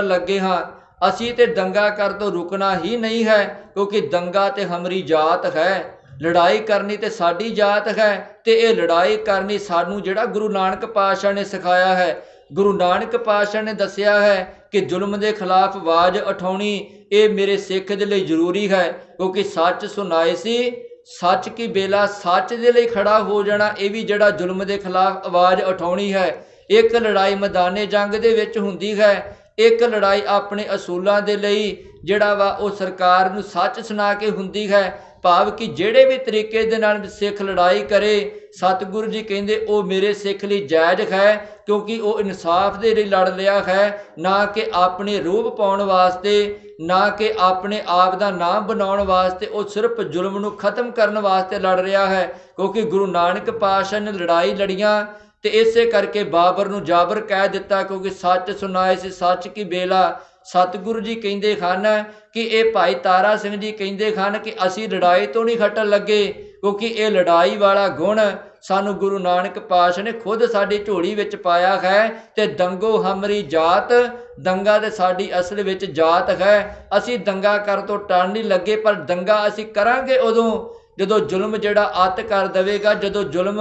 Speaker 1: ਲੱਗੇ ਹਾਂ, ਅਸੀਂ ਤੇ ਦੰਗਾ ਕਰ ਤੋਂ ਰੁਕਣਾ ਹੀ ਨਹੀਂ ਹੈ, ਕਿਉਂਕਿ ਦੰਗਾ ਤੇ ਹਮਰੀ ਜਾਤ ਹੈ, ਲੜਾਈ ਕਰਨੀ ਤੇ ਸਾਡੀ ਜਾਤ ਹੈ। ਤੇ ਇਹ ਲੜਾਈ ਕਰਨੀ ਸਾਨੂੰ ਜਿਹੜਾ ਗੁਰੂ ਨਾਨਕ ਪਾਤਸ਼ਾਹ ਨੇ ਸਿਖਾਇਆ ਹੈ। ਗੁਰੂ ਨਾਨਕ ਪਾਤਸ਼ਾਹ ਨੇ ਦੱਸਿਆ ਹੈ ਕਿ ਜ਼ੁਲਮ ਦੇ ਖਿਲਾਫ ਆਵਾਜ਼ ਉਠਾਉਣੀ ਇਹ ਮੇਰੇ ਸਿੱਖ ਦੇ ਲਈ ਜ਼ਰੂਰੀ ਹੈ, ਕਿਉਂਕਿ ਸੱਚ ਸੁਣਾਏ ਸੀ ਸੱਚ ਕੀ ਬੇਲਾ, ਸੱਚ ਦੇ ਲਈ ਖੜਾ ਹੋ ਜਾਣਾ, ਇਹ ਵੀ ਜਿਹੜਾ ਜ਼ੁਲਮ ਦੇ ਖਿਲਾਫ ਆਵਾਜ਼ ਉਠਾਉਣੀ ਹੈ। ਇੱਕ ਲੜਾਈ ਮੈਦਾਨੇ ਜੰਗ ਦੇ ਵਿੱਚ ਹੁੰਦੀ ਹੈ, ਇੱਕ ਲੜਾਈ ਆਪਣੇ ਅਸੂਲਾਂ ਦੇ ਲਈ ਜਿਹੜਾ ਵਾ ਉਹ ਸਰਕਾਰ ਨੂੰ ਸੱਚ ਸੁਣਾ ਕੇ ਹੁੰਦੀ ਹੈ। ਭਾਵ ਕਿ ਜਿਹੜੇ ਵੀ ਤਰੀਕੇ ਦੇ ਨਾਲ ਸਿੱਖ ਲੜਾਈ ਕਰੇ, ਸਤਿਗੁਰੂ ਜੀ ਕਹਿੰਦੇ ਉਹ ਮੇਰੇ ਸਿੱਖ ਲਈ ਜਾਇਜ਼ ਹੈ, ਕਿਉਂਕਿ ਉਹ ਇਨਸਾਫ ਦੇ ਲਈ ਲੜ ਲਿਆ ਹੈ, ਨਾ ਕਿ ਆਪਣੇ ਰੂਪ ਪਾਉਣ ਵਾਸਤੇ, ਨਾ ਕਿ ਆਪਣੇ ਆਪ ਦਾ ਨਾਮ ਬਣਾਉਣ ਵਾਸਤੇ। ਉਹ ਸਿਰਫ ਜ਼ੁਲਮ ਨੂੰ ਖਤਮ ਕਰਨ ਵਾਸਤੇ ਲੜ ਰਿਹਾ ਹੈ, ਕਿਉਂਕਿ ਗੁਰੂ ਨਾਨਕ ਪਾਤਸ਼ਾਹ ਨੇ ਲੜਾਈ ਲੜੀਆਂ ਤੇ ਇਸੇ ਕਰਕੇ ਬਾਬਰ ਨੂੰ ਜਾਬਰ ਕਹਿ ਦਿੱਤਾ, ਕਿਉਂਕਿ ਸੱਚ ਸੁਣਾਏ ਸੀ ਸੱਚ ਕੀ ਬੇਲਾ। ਸਤਿਗੁਰੂ ਜੀ ਕਹਿੰਦੇ ਹਨ ਕਿ ਇਹ ਭਾਈ ਤਾਰਾ ਸਿੰਘ ਜੀ ਕਹਿੰਦੇ ਹਨ ਕਿ ਅਸੀਂ ਲੜਾਈ ਤੋਂ ਨਹੀਂ ਹਟਣ ਲੱਗੇ, ਕਿਉਂਕਿ ਇਹ ਲੜਾਈ ਵਾਲਾ ਗੁਣ ਸਾਨੂੰ ਗੁਰੂ ਨਾਨਕ ਪਾਤਸ਼ਾਹ ਨੇ ਖੁਦ ਸਾਡੀ ਝੋਲੀ ਵਿੱਚ ਪਾਇਆ ਹੈ। ਤੇ ਦੰਗੋ ਹਮਰੀ ਜਾਤ, ਦੰਗਾ ਤੇ ਸਾਡੀ ਅਸਲ ਵਿੱਚ ਜਾਤ ਹੈ। ਅਸੀਂ ਦੰਗਾ ਕਰਨ ਤੋਂ ਟਲ ਨਹੀਂ ਲੱਗੇ, ਪਰ ਦੰਗਾ ਅਸੀਂ ਕਰਾਂਗੇ ਉਦੋਂ ਜਦੋਂ ਜ਼ੁਲਮ ਜਿਹੜਾ ਅੱਤ ਕਰ ਦੇਵੇਗਾ, ਜਦੋਂ ਜ਼ੁਲਮ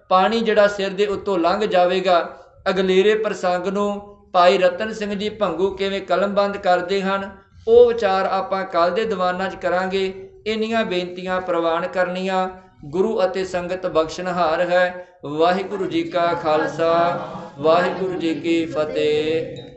Speaker 1: ਪਾਣੀ ਜਿਹੜਾ ਸਿਰ ਦੇ ਉੱਤੋਂ ਲੰਘ ਜਾਵੇਗਾ। ਅਗਲੇਰੇ ਪ੍ਰਸੰਗ ਨੂੰ ਭਾਈ ਰਤਨ ਸਿੰਘ ਜੀ ਭੰਗੂ ਕਿਵੇਂ ਕਲਮਬੰਦ ਕਰਦੇ ਹਨ, ਉਹ ਵਿਚਾਰ ਆਪਾਂ ਕੱਲ੍ਹ ਦੇ ਦੀਵਾਨਾਂ 'ਚ ਕਰਾਂਗੇ। ਇੰਨੀਆਂ ਬੇਨਤੀਆਂ ਪ੍ਰਵਾਨ ਕਰਨੀਆਂ। ਗੁਰੂ ਅਤੇ ਸੰਗਤ ਬਖਸ਼ਣਹਾਰ ਹੈ। ਵਾਹਿਗੁਰੂ ਜੀ ਕਾ ਖਾਲਸਾ, ਵਾਹਿਗੁਰੂ ਜੀ ਕੀ ਫਤਿਹ।